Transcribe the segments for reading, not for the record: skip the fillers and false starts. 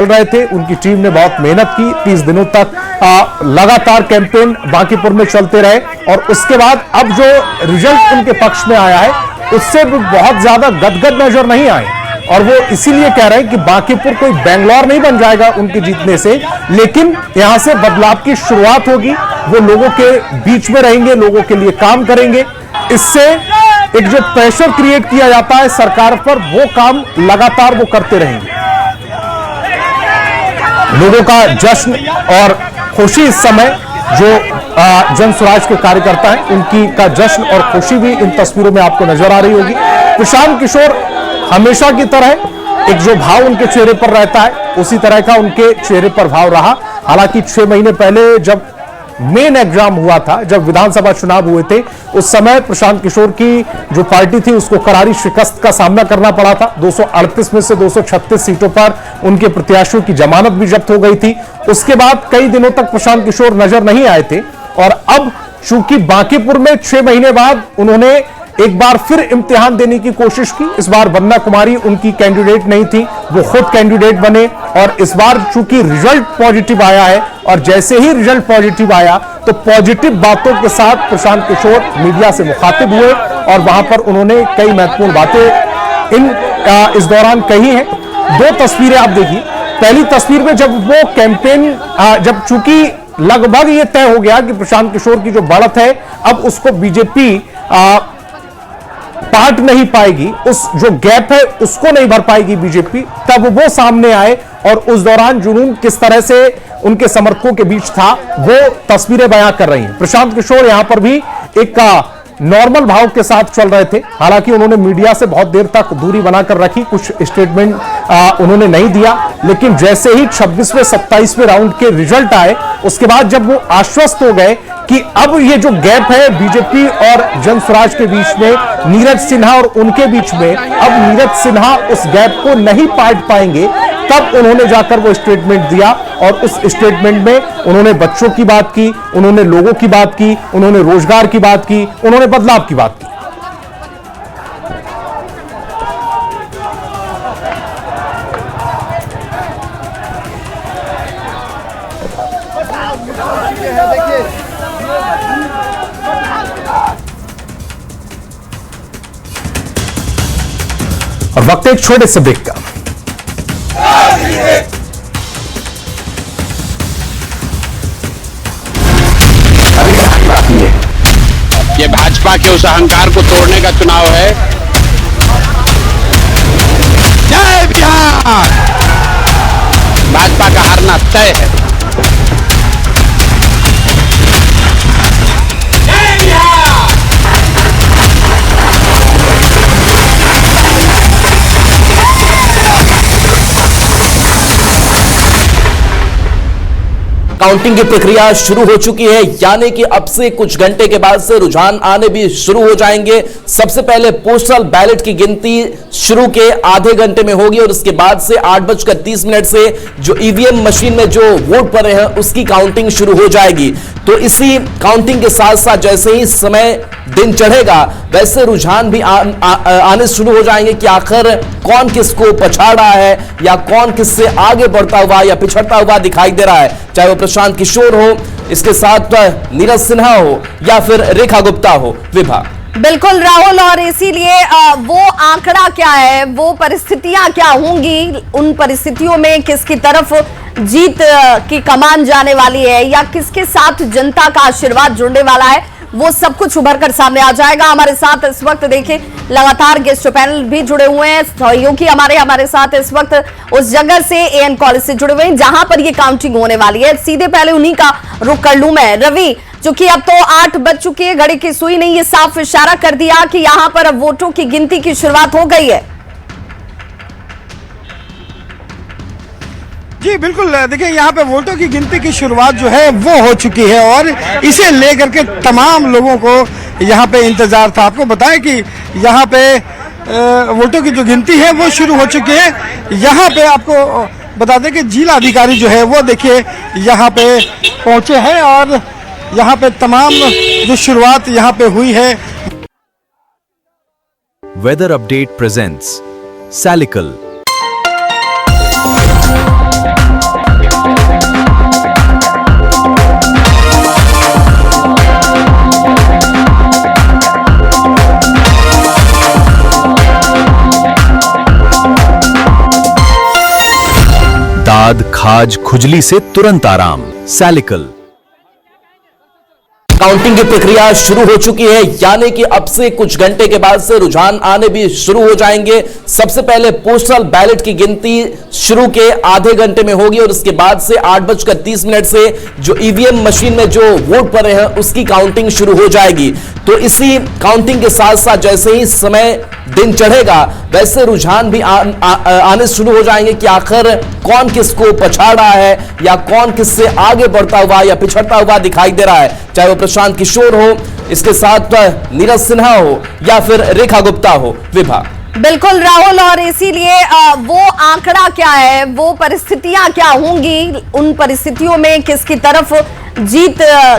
चल रहे थे। उनकी टीम ने बहुत मेहनत की, 30 दिनों तक लगातार कैंपेन बांकीपुर में चलते रहे और उसके बाद अब जो रिजल्ट उनके पक्ष में आया है उससे भी बहुत ज्यादा गदगद नजर नहीं आए और वो इसीलिए कह रहे हैं कि बांकीपुर कोई बेंगलोर नहीं बन जाएगा उनके जीतने से, लेकिन यहां से बदलाव की शुरुआत होगी। वो लोगों के बीच में रहेंगे, लोगों के लिए काम करेंगे। इससे एक जो प्रेशर क्रिएट किया जाता है सरकार पर, वो काम लगातार वो करते रहेंगे। लोगों का जश्न और खुशी इस समय जो जन स्वराज के कार्यकर्ता हैं उनकी का जश्न और खुशी भी इन तस्वीरों में आपको नजर आ रही होगी। प्रशांत किशोर हमेशा की तरह एक जो भाव उनके चेहरे पर रहता है उसी तरह का उनके चेहरे पर भाव रहा। हालांकि 6 महीने पहले जब मेन एग्जाम हुआ था, जब विधानसभा चुनाव हुए थे, उस समय प्रशांत किशोर की जो पार्टी थी उसको करारी शिकस्त का सामना करना पड़ा था। 238 में से 236 सीटों पर उनके प्रत्याशियों की जमानत भी जब्त हो गई थी। उसके बाद कई दिनों तक प्रशांत किशोर नजर नहीं आए थे और अब चूंकि बांकीपुर में 6 महीने बाद उन्होंने एक बार फिर इम्तिहान देने की कोशिश की। इस बार वंदना कुमारी उनकी कैंडिडेट नहीं थी, वो खुद कैंडिडेट बने और इस बार चूंकि रिजल्ट पॉजिटिव आया है और जैसे ही रिजल्ट पॉजिटिव आया तो पॉजिटिव बातों के साथ प्रशांत किशोर मीडिया से मुखातिब हुए और वहां पर उन्होंने कई महत्वपूर्ण बातें इस दौरान कही हैं। 2 तस्वीरें आप देखिए। पहली तस्वीर में जब वो कैंपेन जब चूंकि लगभग ये तय हो गया कि प्रशांत किशोर की जो बढ़त है अब उसको बीजेपी पाट नहीं पाएगी, उस जो गैप है उसको नहीं भर पाएगी बीजेपी, तब वो सामने आए और उस दौरान जुनून किस तरह से उनके समर्थकों के बीच था वो तस्वीरें बयां कर रही हैं। प्रशांत किशोर यहां पर भी एक नॉर्मल भाव के साथ चल रहे थे। हालांकि उन्होंने मीडिया से बहुत देर तक दूरी बनाकर रखी, कुछ स्टेटमेंट उन्होंने नहीं दिया, लेकिन जैसे ही 26वें 27वें राउंड के रिजल्ट आए उसके बाद जब वो आश्वस्त हो गए कि अब ये जो गैप है बीजेपी और जन स्वराज के बीच में, नीरज सिन्हा और उनके बीच में, अब नीरज सिन्हा उस गैप को नहीं पाट पाएंगे, तब उन्होंने जाकर वो स्टेटमेंट दिया और उस स्टेटमेंट में उन्होंने बच्चों की बात की, उन्होंने लोगों की बात की, उन्होंने रोजगार की बात की, उन्होंने बदलाव की बात की। और वक्त एक छोटे से ब्रेक का। ये भाजपा के उस अहंकार को तोड़ने का चुनाव है। जय बिहार! भाजपा का हारना तय है। काउंटिंग की प्रक्रिया शुरू हो चुकी है, यानी कि अब से कुछ घंटे के बाद से रुझान आने भी शुरू हो जाएंगे। सबसे पहले पोस्टल बैलेट की गिनती शुरू के आधे घंटे में होगी और उसके बाद से 8:30 से जो ईवीएम मशीन में जो वोट पड़े हैं उसकी काउंटिंग शुरू हो जाएगी। तो इसी काउंटिंग के साथ साथ जैसे ही समय दिन चढ़ेगा वैसे रुझान भी आने शुरू हो जाएंगे कि आखिर कौन किसको पछाड़ रहा है या कौन किससे आगे बढ़ता हुआ या पिछड़ता हुआ दिखाई दे रहा है, चाहे वो प्रशांत किशोर हो, इसके साथ नीरज सिन्हा हो या फिर रेखा गुप्ता हो। विभा। बिल्कुल राहुल, और इसीलिए वो आंकड़ा क्या है, वो परिस्थितियां क्या होंगी, उन परिस्थितियों में किसकी तरफ जीत की कमान जाने वाली है या किसके साथ जनता का आशीर्वाद जुड़ने वाला है, वो सब कुछ उभर कर सामने आ जाएगा। हमारे साथ इस वक्त देखिए लगातार गेस्ट पैनल भी जुड़े हुए हैं, सहयोगी हमारे साथ इस वक्त उस जगह से एएन कॉलेज से जुड़े हुए हैं जहां पर ये काउंटिंग होने वाली है। सीधे पहले उन्हीं का रुख कर लूं मैं। रवि, चूंकि अब तो 8 बज चुकी है, घड़ी की सुई ने ये साफ इशारा कर दिया कि यहां पर अब वोटों की गिनती की शुरुआत हो गई है। जी बिल्कुल, देखिए यहाँ पे वोटों की गिनती की शुरुआत जो है वो हो चुकी है और इसे लेकर के तमाम लोगों को यहाँ पे इंतजार था। आपको बताएं कि यहाँ पे वोटों की जो गिनती है वो शुरू हो चुकी है। यहाँ पे आपको बता दें कि जिला अधिकारी जो है वो देखिए यहाँ पे पहुंचे हैं और यहाँ पे तमाम जो शुरुआत यहाँ पे हुई है। वेदर अपडेट प्रेजेंट्स सैलिकल। दाद, खाज, खुजली से तुरंत आराम। सैलिकल। काउंटिंग की प्रक्रिया शुरू हो चुकी है, यानी कि अब से कुछ घंटे के बाद से रुझान आने भी शुरू हो जाएंगे। सबसे पहले पोस्टल बैलेट की गिनती शुरू के आधे घंटे में होगी और उसके बाद से 8:30 से जो ईवीएम मशीन में जो वोट पड़े हैं उसकी काउंटिंग शुरू हो जाएगी। तो इसी काउंटिंग के साथ साथ जैसे ही समय दिन चढ़ेगा वैसे रुझान भी आने शुरू हो जाएंगे कि आखिर कौन किसको पछाड़ रहा है या कौन किससे आगे बढ़ता हुआ या पिछड़ता हुआ दिखाई दे रहा है, चाहे वो प्रशांत किशोर हो, इसके साथ नीरज सिन्हा हो या फिर रेखा गुप्ता हो। विभा। बिल्कुल राहुल, और इसीलिए वो आंकड़ा क्या है, वो परिस्थितियां क्या होंगी, उन परिस्थितियों में किसकी तरफ जीत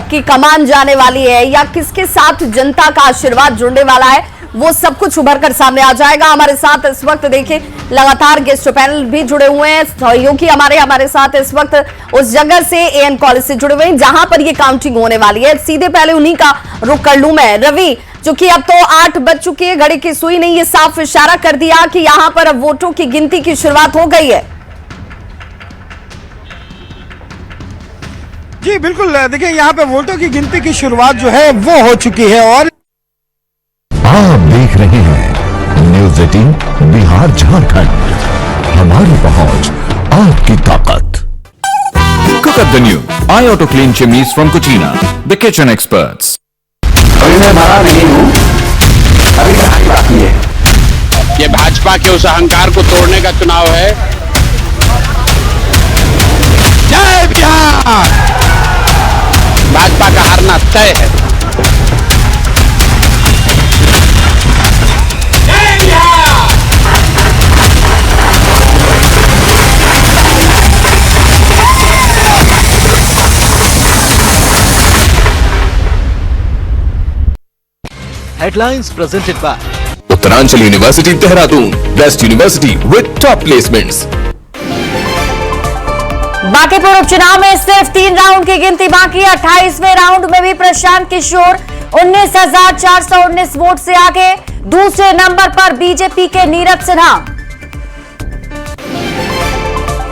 की कमान जाने वाली है या किसके साथ जनता का आशीर्वाद जुड़ने वाला है, वो सब कुछ उभर कर सामने आ जाएगा। हमारे साथ इस वक्त देखिए लगातार गेस्ट पैनल भी जुड़े हुए हैं, सहयोगी हमारे साथ इस वक्त उस जगह से एएन कॉलेज से जुड़े हुए हैं जहां पर ये काउंटिंग होने वाली है। सीधे पहले उन्हीं का रुख कर लूं मैं। रवि, चूंकि अब तो 8 बज चुकी है, घड़ी की सुई ने ये साफ इशारा कर दिया कि यहां पर अब वोटों की गिनती की शुरुआत हो गई है। जी बिल्कुल, देखिए यहाँ पे वोटों की गिनती की शुरुआत जो है वो हो चुकी है और आप देख रहे हैं न्यूज़ 18 बिहार झारखंड, हमारी पहुंच आपकी ताकत। Cook up the new iAuto Clean Chimneys from Cucina, the kitchen experts. अभी मैं मरा नहीं हूँ, अभी कहानी बाकी है। ये भाजपा के उस अहंकार को तोड़ने का चुनाव है। जय बिहार। भाजपा का हारना तय है। Headlines presented by Uttaranchal University, Dehradun, Best University with top placements. Bankipur उपचुनाव में सिर्फ 3 राउंड की गिनती बाकी। 28वें राउंड में भी प्रशांत किशोर 19,419 वोट से आगे। दूसरे नंबर पर बीजेपी के नीरज सिन्हा।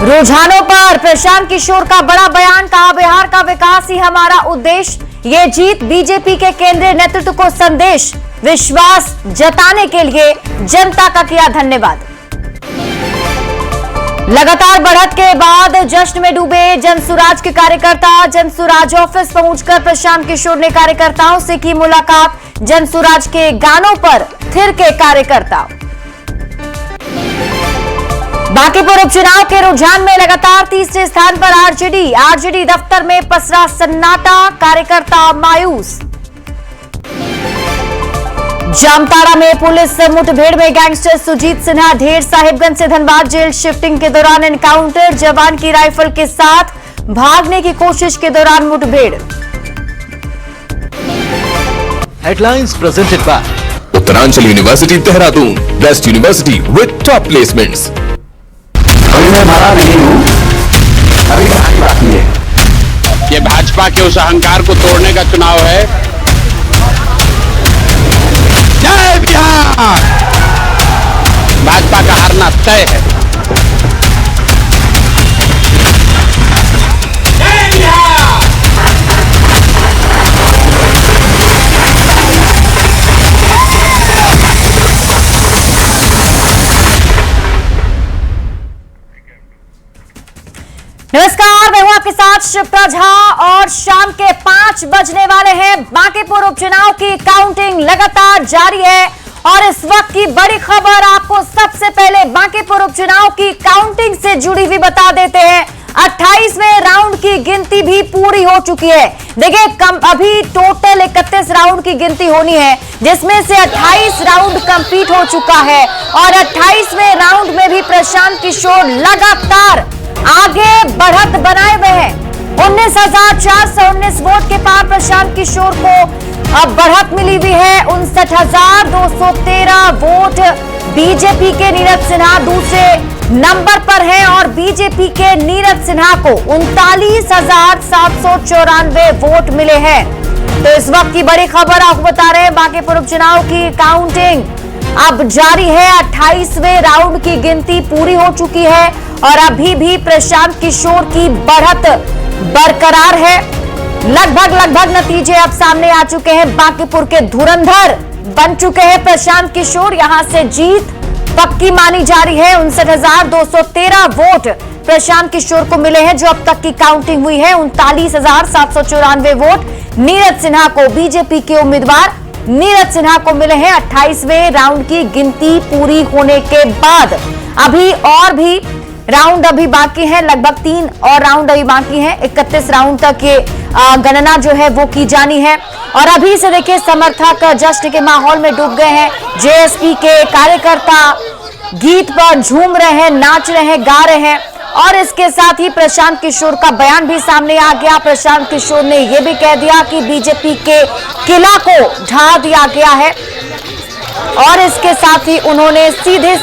रुझानों पर प्रशांत किशोर का बड़ा बयान, कहा बिहार का विकास ही हमारा उद्देश्य। ये जीत बीजेपी के केंद्रीय नेतृत्व को संदेश, विश्वास जताने के लिए जनता का किया धन्यवाद। लगातार बढ़त के बाद जश्न में डूबे जनसुराज के कार्यकर्ता। जनसुराज ऑफिस पहुंचकर प्रशांत किशोर ने कार्यकर्ताओं से की मुलाकात। जनसुराज के गानों पर थिर के कार्यकर्ता। बांकीपुर उपचुनाव के रुझान में लगातार तीसरे स्थान पर आरजेडी दफ्तर में पसरा सन्नाटा, कार्यकर्ता मायूस। जामताड़ा में पुलिस मुठभेड़ में गैंगस्टर सुजीत सिन्हा ढेर। साहिबगंज से धनबाद जेल शिफ्टिंग के दौरान एनकाउंटर, जवान की राइफल के साथ भागने की कोशिश के दौरान मुठभेड़। Headlines presented by Uttaranchal University, Dehradun, Best University with top placements. अभी मैं मरा नहीं हूँ, अभी कहानी बाकी है। ये भाजपा के उस अहंकार को तोड़ने का चुनाव है। जय बिहार। भाजपा का हारना तय है। नमस्कार, मैं हूं आपके साथ शिप्रा झा और शाम के 5 बजने वाले हैं। बांकीपुर उपचुनाव की काउंटिंग लगातार जारी है और इस वक्त की बड़ी खबर आपको सबसे पहले बांकीपुर उपचुनाव की काउंटिंग से जुड़ी हुई बता देते हैं। 28वें राउंड की गिनती भी पूरी हो चुकी है। देखिए अभी टोटल 31 राउंड की गिनती होनी है, जिसमें से 28 राउंड कंप्लीट हो चुका है और 28वें राउंड में भी प्रशांत किशोर लगातार आगे बढ़त बनाए हुए हैं। 19,419 वोट के पार प्रशांत किशोर को अब बढ़त मिली हुई है। 59,213 वोट बीजेपी के नीरज सिन्हा दूसरे नंबर पर हैं और बीजेपी के नीरज सिन्हा को 39,794 वोट मिले हैं। तो इस वक्त की बड़ी खबर आपको बता रहे हैं, बांकीपुर उपचुनाव की काउंटिंग अब जारी है। 28वें राउंड की गिनती पूरी हो चुकी है और अभी भी प्रशांत किशोर की बढ़त बरकरार है। लगभग नतीजे अब सामने आ चुके हैं। बांकीपुर के धुरंधर बन चुके हैं प्रशांत किशोर। यहां से जीत पक्की मानी जा रही है। 59,213 वोट प्रशांत किशोर को मिले हैं जो अब तक की काउंटिंग हुई है। 39,794 वोट नीरज सिन्हा को, बीजेपी के उम्मीदवार नीरज सिन्हा को मिले हैं। 28वें राउंड की गिनती पूरी होने के बाद अभी और भी राउंड अभी बाकी है। लगभग 3 और राउंड अभी बाकी हैं। 31 राउंड तक ये गणना जो है वो की जानी है। और अभी से देखिए समर्थक जश्न के माहौल में डूब गए हैं। जेएसपी के कार्यकर्ता गीत पर झूम रहे हैं, नाच रहे हैं, गा रहे हैं। और इसके साथ ही प्रशांत किशोर का बयान भी सामने आ गया। प्रशांत किशोर ने यह भी कह दिया कि बीजेपी के किला को ढा दिया गया है। और इसके साथ ही उन्होंने सीधे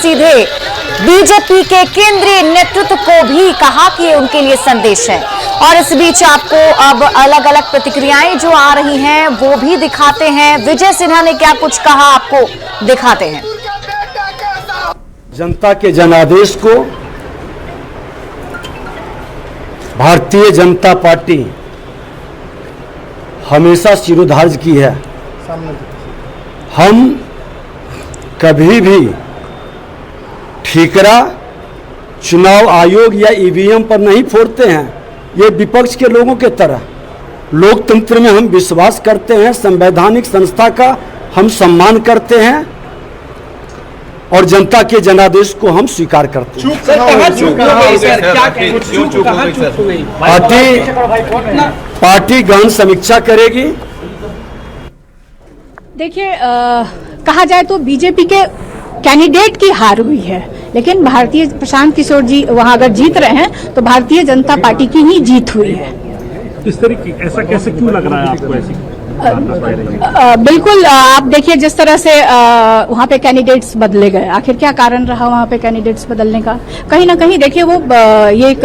बीजेपी के केंद्रीय नेतृत्व को भी कहा कि ये उनके लिए संदेश है। और इस बीच आपको अब अलग अलग प्रतिक्रियाएं जो आ रही हैं वो भी दिखाते हैं। विजय सिन्हा ने क्या कुछ कहा आपको दिखाते हैं। जनता के जनादेश को भारतीय जनता पार्टी हमेशा शिरोधार्य की है। हम कभी भी ठीकरा चुनाव आयोग या ईवीएम पर नहीं फोड़ते हैं। ये विपक्ष के लोगों के तरह लोकतंत्र में हम विश्वास करते हैं, संवैधानिक संस्था का हम सम्मान करते हैं और जनता के जनादेश को हम स्वीकार करते हैं। पार्टी गहन समीक्षा करेगी। देखिए कहा जाए तो बीजेपी के कैंडिडेट की हार हुई है, लेकिन भारतीय प्रशांत किशोर जी वहां अगर जीत रहे हैं तो भारतीय जनता पार्टी की ही जीत हुई है। इस तरीके ऐसा कैसे क्यों लग रहा है आपको ऐसी? बिल्कुल आप देखिए जिस तरह से वहाँ पे कैंडिडेट्स बदले गए, आखिर क्या कारण रहा वहाँ पे कैंडिडेट्स बदलने का? कहीं ना कहीं देखिए वो ये एक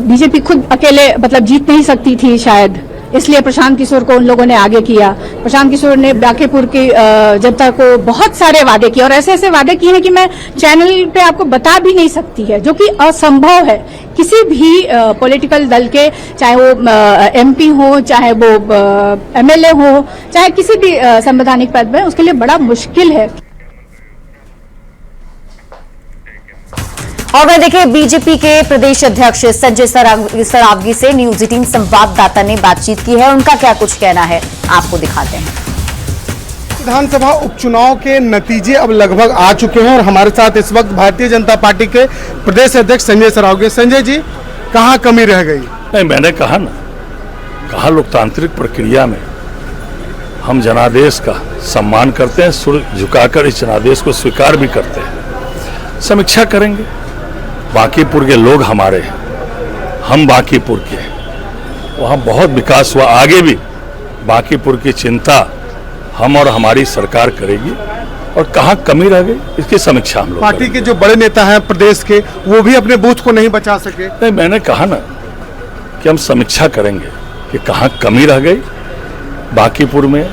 बीजेपी खुद अकेले मतलब जीत नहीं सकती थी शायद, इसलिए प्रशांत किशोर को उन लोगों ने आगे किया। प्रशांत किशोर ने बांकीपुर की जनता को बहुत सारे वादे किए और ऐसे ऐसे वादे किए हैं कि मैं चैनल पे आपको बता भी नहीं सकती है, जो कि असंभव है। किसी भी पॉलिटिकल दल के, चाहे वो एमपी हो, चाहे वो एमएलए हो, चाहे किसी भी संवैधानिक पद में, उसके लिए बड़ा मुश्किल है। और वह देखिए बीजेपी के प्रदेश अध्यक्ष संजय सरावगी से न्यूज 18 संवाददाता ने बातचीत की है। उनका क्या कुछ कहना है आपको दिखाते हैं। विधानसभा उपचुनाव के नतीजे अब लगभग आ चुके हैं और हमारे साथ इस वक्त भारतीय जनता पार्टी के प्रदेश अध्यक्ष संजय सरावगी। संजय जी, कहाँ कमी रह गई? नहीं, मैंने कहा ना, कहा लोकतांत्रिक प्रक्रिया में हम जनादेश का सम्मान करते हैं, सुर झुकाकर इस जनादेश को स्वीकार भी करते हैं। समीक्षा करेंगे। बांकीपुर के लोग हमारे हैं, हम बांकीपुर के हैं, वहाँ बहुत विकास हुआ। आगे भी बांकीपुर की चिंता हम और हमारी सरकार करेगी और कहाँ कमी रह गई इसकी समीक्षा हम लोग। पार्टी के जो बड़े नेता हैं प्रदेश के, वो भी अपने बूथ को नहीं बचा सके। नहीं, मैंने कहा ना कि हम समीक्षा करेंगे कि कहाँ कमी रह गई, बांकीपुर में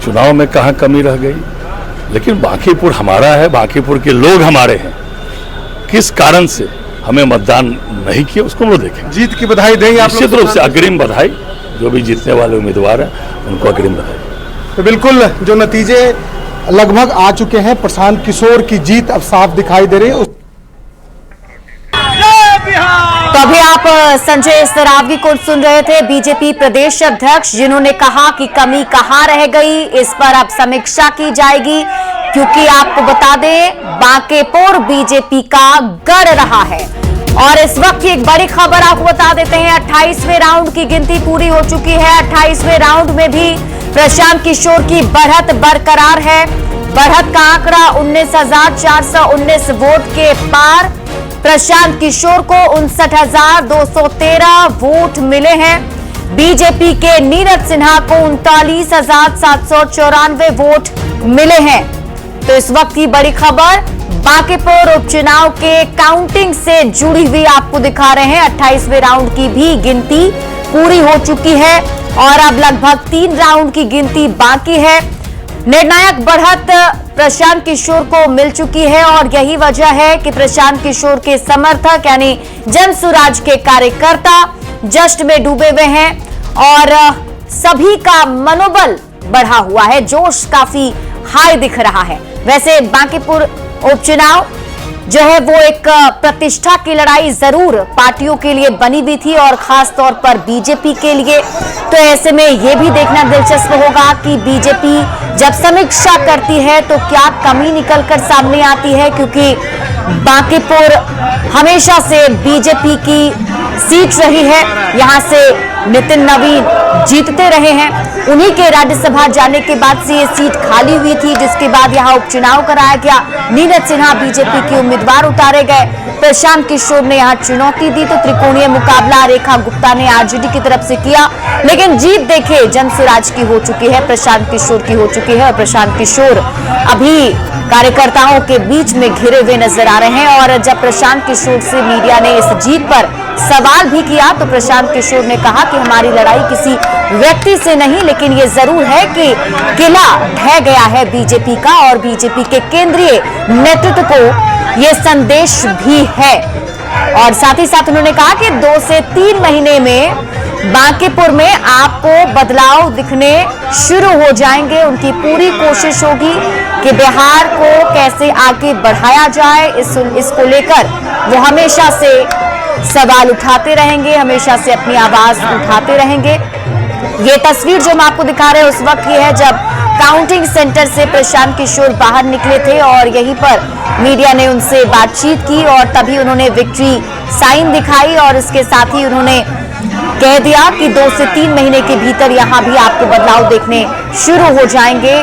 चुनाव में कहाँ कमी रह गई। लेकिन बांकीपुर हमारा है, बांकीपुर के लोग हमारे हैं। किस कारण से हमें मतदान नहीं किया उसको वो देखें। जीत की बधाई देंगे आप? निश्चित रूप से अग्रिम बधाई, जो भी जीतने वाले उम्मीदवार हैं उनको अग्रिम बधाई। तो बिल्कुल जो नतीजे लगभग आ चुके हैं, प्रशांत किशोर की जीत अब साफ दिखाई दे रही है। तो अभी आप संजय सरावगी को सुन रहे थे, बीजेपी प्रदेश अध्यक्ष, जिन्होंने कहा कि कमी कहां रह गई, इस पर अब समीक्षा की जाएगी। क्योंकि आपको बता दें बांकीपुर बीजेपी का गढ़ रहा है। और इस वक्त की एक बड़ी खबर आपको बता देते हैं, 28वें राउंड की गिनती पूरी हो चुकी है। 28वें राउंड में भी प्रशांत किशोर की बढ़त बरकरार है। बढ़त का आंकड़ा 19,419 वोट के पार। प्रशांत किशोर को 59,213 वोट मिले हैं। बीजेपी के नीरज सिन्हा को 39,794 वोट मिले हैं। तो इस वक्त की बड़ी खबर बांकीपुर उपचुनाव के काउंटिंग से जुड़ी हुई आपको दिखा रहे हैं। 28वें राउंड की भी गिनती पूरी हो चुकी है और अब लगभग 3 राउंड की गिनती बाकी है। निर्णायक बढ़त प्रशांत किशोर को मिल चुकी है और यही वजह है कि प्रशांत किशोर के समर्थक यानी जन सुराज के कार्यकर्ता जश्न में डूबे हुए हैं और सभी का मनोबल बढ़ा हुआ है, जोश काफी हाई दिख रहा है। वैसे बांकीपुर उपचुनाव जो है वो एक प्रतिष्ठा की लड़ाई जरूर पार्टियों के लिए बनी हुई थी और खास तौर पर बीजेपी के लिए। तो ऐसे में यह भी देखना दिलचस्प होगा कि बीजेपी जब समीक्षा करती है तो क्या कमी निकलकर सामने आती है, क्योंकि बांकीपुर हमेशा से बीजेपी की सीट रही है। यहां से नितिन नवीन जीतते रहे हैं, उन्हीं के राज्यसभा जाने के बाद से ये सीट खाली हुई थी, जिसके बाद यहां उपचुनाव कराया गया। नीरज सिन्हा बीजेपी के उम्मीदवार उतारे गए, प्रशांत किशोर ने यहां चुनौती दी तो त्रिकोणीय मुकाबला रेखा गुप्ता ने आरजेडी की तरफ से किया, लेकिन जीत देखे जन सुराज की हो चुकी है, प्रशांत किशोर की हो चुकी है। और प्रशांत किशोर अभी कार्यकर्ताओं के बीच में घिरे हुए नजर आ रहे हैं। और जब प्रशांत किशोर से मीडिया ने इस जीत पर सवाल भी किया तो प्रशांत किशोर ने कहा कि हमारी लड़ाई किसी व्यक्ति से नहीं, लेकिन ये जरूर है कि किला ढह गया है बीजेपी का और बीजेपी के केंद्रीय नेतृत्व को ये संदेश भी है। और साथ ही साथ उन्होंने कहा कि 2 से 3 महीने में बांकीपुर में आपको बदलाव दिखने शुरू हो जाएंगे। उनकी पूरी कोशिश होगी कि बिहार को कैसे आगे बढ़ाया जाए, इसको लेकर वो हमेशा से सवाल उठाते रहेंगे, हमेशा से अपनी आवाज उठाते रहेंगे। ये तस्वीर जो हम आपको दिखा रहे हैं उस वक्त की है जब काउंटिंग सेंटर से प्रशांत किशोर बाहर निकले थे और यहीं पर मीडिया ने उनसे बातचीत की और तभी उन्होंने विक्ट्री साइन दिखाई और इसके साथ ही उन्होंने कह दिया कि 2 से 3 महीने के भीतर यहां भी आपको बदलाव देखने शुरू हो जाएंगे।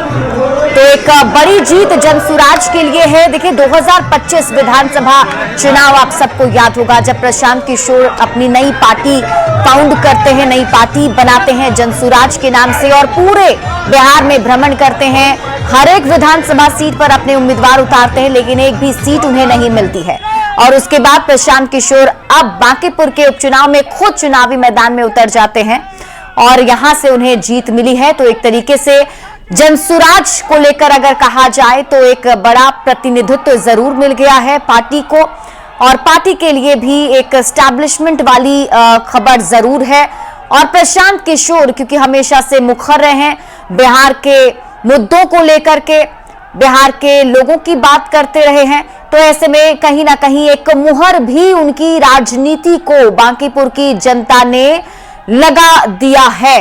तो एक बड़ी जीत जन सुराज के लिए है। देखिए 2025 विधानसभा चुनाव आप सबको याद होगा जब प्रशांत किशोर अपनी नई पार्टी फाउंड करते हैं, नई पार्टी बनाते हैं जन सुराज के नाम से और पूरे बिहार में भ्रमण करते हैं, हर एक विधानसभा सीट पर अपने उम्मीदवार उतारते हैं, लेकिन एक भी सीट उन्हें नहीं मिलती है। और उसके बाद प्रशांत किशोर अब बांकीपुर के उपचुनाव में खुद चुनावी मैदान में उतर जाते हैं और यहां से उन्हें जीत मिली है। तो एक तरीके से जनसुराज को लेकर अगर कहा जाए तो एक बड़ा प्रतिनिधित्व जरूर मिल गया है पार्टी को और पार्टी के लिए भी एक एस्टैब्लिशमेंट वाली खबर जरूर है। और प्रशांत किशोर क्योंकि हमेशा से मुखर रहे हैं बिहार के मुद्दों को लेकर के, बिहार के लोगों की बात करते रहे हैं, तो ऐसे में कहीं ना कहीं एक मुहर भी उनकी राजनीति को बांकीपुर की जनता ने लगा दिया है।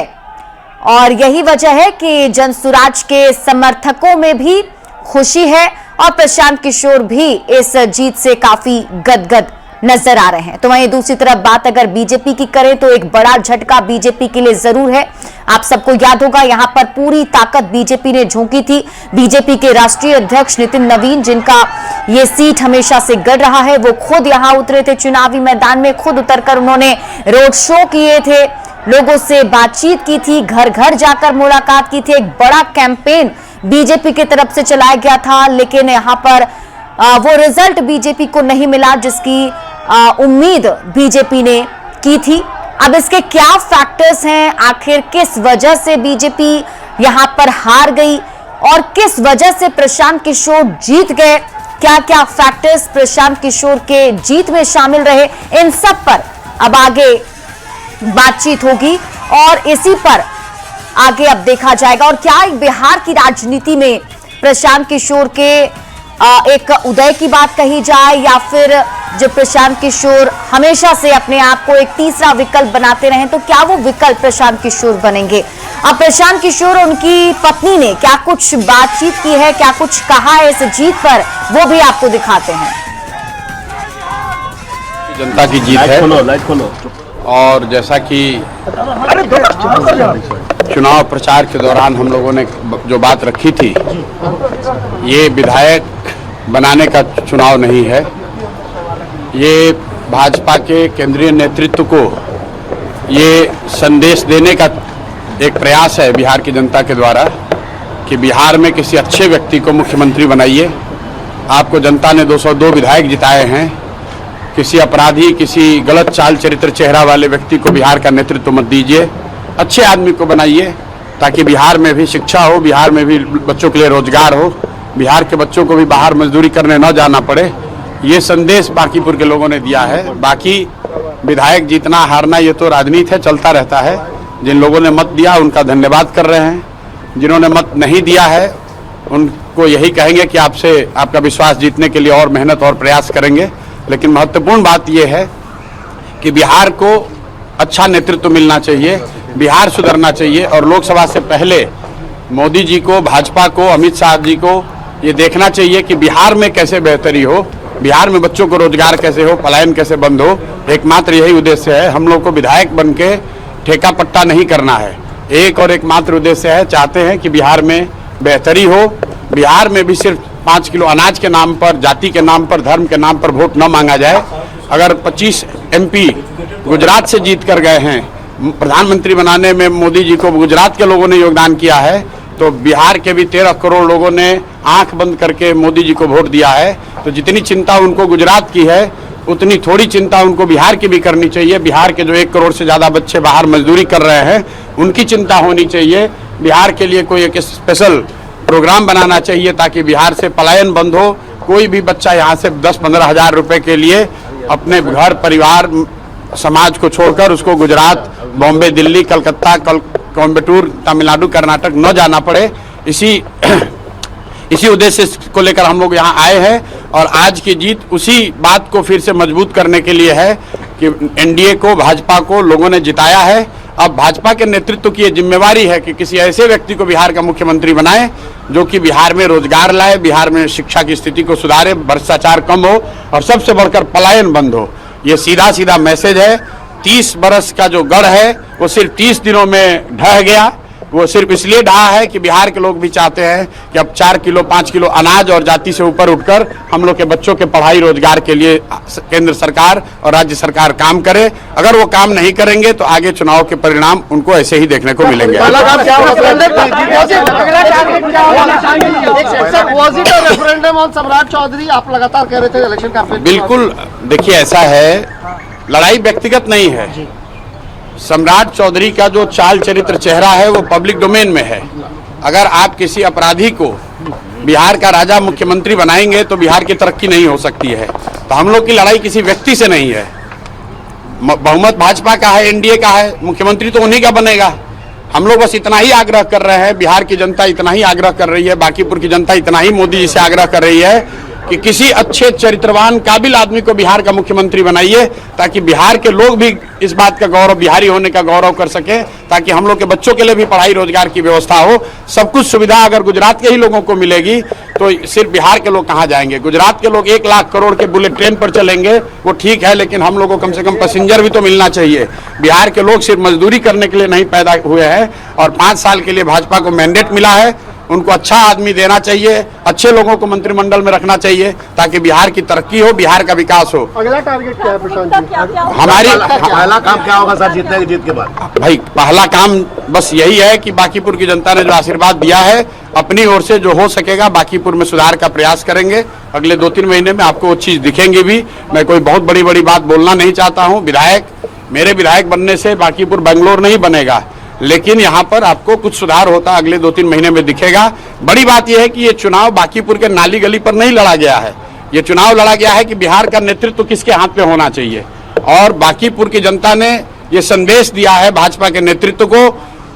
और यही वजह है कि जनसुराज के समर्थकों में भी खुशी है और प्रशांत किशोर भी इस जीत से काफी गदगद नजर आ रहे हैं। तो वहीं दूसरी तरफ बात अगर बीजेपी की करें तो एक बड़ा झटका बीजेपी के लिए जरूर है। आप सबको याद होगा यहां पर पूरी ताकत बीजेपी ने झोंकी थी। बीजेपी के राष्ट्रीय अध्यक्ष नितिन नवीन जिनका ये सीट हमेशा से गढ़ रहा है, वो खुद यहां उतरे थे चुनावी मैदान में, खुद उतरकर उन्होंने रोड शो किए थे, लोगों से बातचीत की थी, घर घर जाकर मुलाकात की थी। एक बड़ा कैंपेन बीजेपी की तरफ से चलाया गया था, लेकिन यहां पर वो रिजल्ट बीजेपी को नहीं मिला जिसकी उम्मीद बीजेपी ने की थी। अब इसके क्या फैक्टर्स हैं, आखिर किस वजह से बीजेपी यहां पर हार गई और किस वजह से प्रशांत किशोर जीत गए, क्या क्या फैक्टर्स प्रशांत किशोर के जीत में शामिल रहे, इन सब पर अब आगे बातचीत होगी और इसी पर आगे अब देखा जाएगा। और क्या बिहार की राजनीति में प्रशांत किशोर के एक उदय की बात कही जाए या फिर जो प्रशांत किशोर हमेशा से अपने आप को एक तीसरा विकल्प बनाते रहे, तो क्या वो विकल्प प्रशांत किशोर बनेंगे। अब प्रशांत किशोर उनकी पत्नी ने क्या कुछ बातचीत की है, क्या कुछ कहा है इस जीत पर, वो भी आपको दिखाते हैं। जनता की जीत है और जैसा कि चुनाव प्रचार के दौरान हम लोगों ने जो बात रखी थी, ये विधायक बनाने का चुनाव नहीं है, ये भाजपा के केंद्रीय नेतृत्व को ये संदेश देने का एक प्रयास है बिहार की जनता के द्वारा कि बिहार में किसी अच्छे व्यक्ति को मुख्यमंत्री बनाइए। आपको जनता ने 202 विधायक जिताए हैं, किसी अपराधी, किसी गलत चाल चरित्र चेहरा वाले व्यक्ति को बिहार का नेतृत्व मत दीजिए, अच्छे आदमी को बनाइए ताकि बिहार में भी शिक्षा हो, बिहार में भी बच्चों के लिए रोजगार हो बिहार के बच्चों को भी बाहर मजदूरी करने न जाना पड़े, ये संदेश बांकीपुर के लोगों ने दिया है। बाकी विधायक जीतना हारना ये तो राजनीति है, चलता रहता है। जिन लोगों ने मत दिया उनका धन्यवाद कर रहे हैं, जिन्होंने मत नहीं दिया है उनको यही कहेंगे कि आपसे आपका विश्वास जीतने के लिए और मेहनत और प्रयास करेंगे। लेकिन महत्वपूर्ण बात यह है कि बिहार को अच्छा नेतृत्व मिलना चाहिए, बिहार सुधरना चाहिए और लोकसभा से पहले मोदी जी को, भाजपा को, अमित शाह जी को ये देखना चाहिए कि बिहार में कैसे बेहतरी हो, बिहार में बच्चों को रोजगार कैसे हो, पलायन कैसे बंद हो। एकमात्र यही उद्देश्य है। हम लोग को विधायक बन के ठेका पट्टा नहीं करना है, एक और एकमात्र उद्देश्य है, चाहते हैं कि बिहार में बेहतरी हो। बिहार में भी सिर्फ 5 किलो अनाज के नाम पर, जाति के नाम पर, धर्म के नाम पर वोट न मांगा जाए। अगर 25 MP गुजरात से जीत कर गए हैं, प्रधानमंत्री बनाने में मोदी जी को गुजरात के लोगों ने योगदान किया है, तो बिहार के भी 13 करोड़ लोगों ने आंख बंद करके मोदी जी को वोट दिया है। तो जितनी चिंता उनको गुजरात की है उतनी थोड़ी चिंता उनको बिहार की भी करनी चाहिए। बिहार के जो 1 करोड़ से ज़्यादा बच्चे बाहर मजदूरी कर रहे हैं उनकी चिंता होनी चाहिए। बिहार के लिए कोई एक स्पेशल प्रोग्राम बनाना चाहिए ताकि बिहार से पलायन बंद हो। कोई भी बच्चा यहाँ से 10-15 हज़ार रुपये के लिए अपने घर परिवार समाज को छोड़कर उसको गुजरात, बॉम्बे, दिल्ली, कलकत्ता, कोयम्बटूर, तमिलनाडु, कर्नाटक न जाना पड़े। इसी उद्देश्य को लेकर हम लोग यहाँ आए हैं और आज की जीत उसी बात को फिर से मजबूत करने के लिए है कि एनडीए को, भाजपा को लोगों ने जिताया है। अब भाजपा के नेतृत्व की ये जिम्मेवारी है कि किसी ऐसे व्यक्ति को बिहार का मुख्यमंत्री बनाए जो कि बिहार में रोजगार लाए, बिहार में शिक्षा की स्थिति को सुधारे, भ्रष्टाचार कम हो और सबसे बढ़कर पलायन बंद हो। ये सीधा सीधा मैसेज है। 30 बरस का जो गढ़ है वो सिर्फ 30 दिनों में ढह गया। वो सिर्फ इसलिए ढहा है कि बिहार के लोग भी चाहते हैं कि अब 4 किलो 5 किलो अनाज और जाति से ऊपर उठकर हम लोग के बच्चों के पढ़ाई रोजगार के लिए केंद्र सरकार और राज्य सरकार काम करे। अगर वो काम नहीं करेंगे तो आगे चुनाव के परिणाम उनको ऐसे ही देखने को मिलेंगे। सम्राट चौधरी आप लगातार कह रहे थे इलेक्शन कैंपेन। बिल्कुल, देखिए ऐसा है, लड़ाई व्यक्तिगत नहीं है। सम्राट चौधरी का जो चाल चरित्र चेहरा है वो पब्लिक डोमेन में है। अगर आप किसी अपराधी को बिहार का राजा मुख्यमंत्री बनाएंगे तो बिहार की तरक्की नहीं हो सकती है। तो हम लोग की लड़ाई किसी व्यक्ति से नहीं है। बहुमत भाजपा का है, एनडीए का है, मुख्यमंत्री तो उन्हीं का बनेगा। हम लोग बस इतना ही आग्रह कर रहे हैं, बिहार की जनता इतना ही आग्रह कर रही है, बांकीपुर की जनता इतना ही मोदी जी से आग्रह कर रही है कि किसी अच्छे चरित्रवान काबिल आदमी को बिहार का मुख्यमंत्री बनाइए ताकि बिहार के लोग भी इस बात का गौरव, बिहारी होने का गौरव कर सकें, ताकि हम लोग के बच्चों के लिए भी पढ़ाई रोजगार की व्यवस्था हो। सब कुछ सुविधा अगर गुजरात के ही लोगों को मिलेगी तो सिर्फ बिहार के लोग कहाँ जाएंगे। गुजरात के लोग 1 लाख करोड़ के बुलेट ट्रेन पर चलेंगे वो ठीक है, लेकिन हम लोग को कम से कम पैसेंजर भी तो मिलना चाहिए। बिहार के लोग सिर्फ मजदूरी करने के लिए नहीं पैदा हुए हैं और 5 साल के लिए भाजपा को मैंडेट मिला है। उनको अच्छा आदमी देना चाहिए, अच्छे लोगों को मंत्रिमंडल में रखना चाहिए ताकि बिहार की तरक्की हो, बिहार का विकास हो। अगला टारगेट क्या है प्रशांत जी? हमारी पहला काम क्या होगा सर जीत के बाद? भाई पहला काम बस यही है कि बांकीपुर की जनता ने जो आशीर्वाद दिया है अपनी ओर से जो हो सकेगा बांकीपुर में सुधार का प्रयास करेंगे। अगले 2-3 महीने में आपको वो चीज दिखेंगी भी। मैं कोई बहुत बड़ी बात बोलना नहीं चाहता हूँ। मेरे विधायक बनने से बांकीपुर बेंगलोर नहीं बनेगा, लेकिन यहाँ पर आपको कुछ सुधार होता अगले 2-3 महीने में दिखेगा। बड़ी बात यह है कि ये चुनाव बांकीपुर के नाली गली पर नहीं लड़ा गया है। ये चुनाव लड़ा गया है कि बिहार का नेतृत्व किसके हाथ पे होना चाहिए और बांकीपुर की जनता ने ये संदेश दिया है भाजपा के नेतृत्व को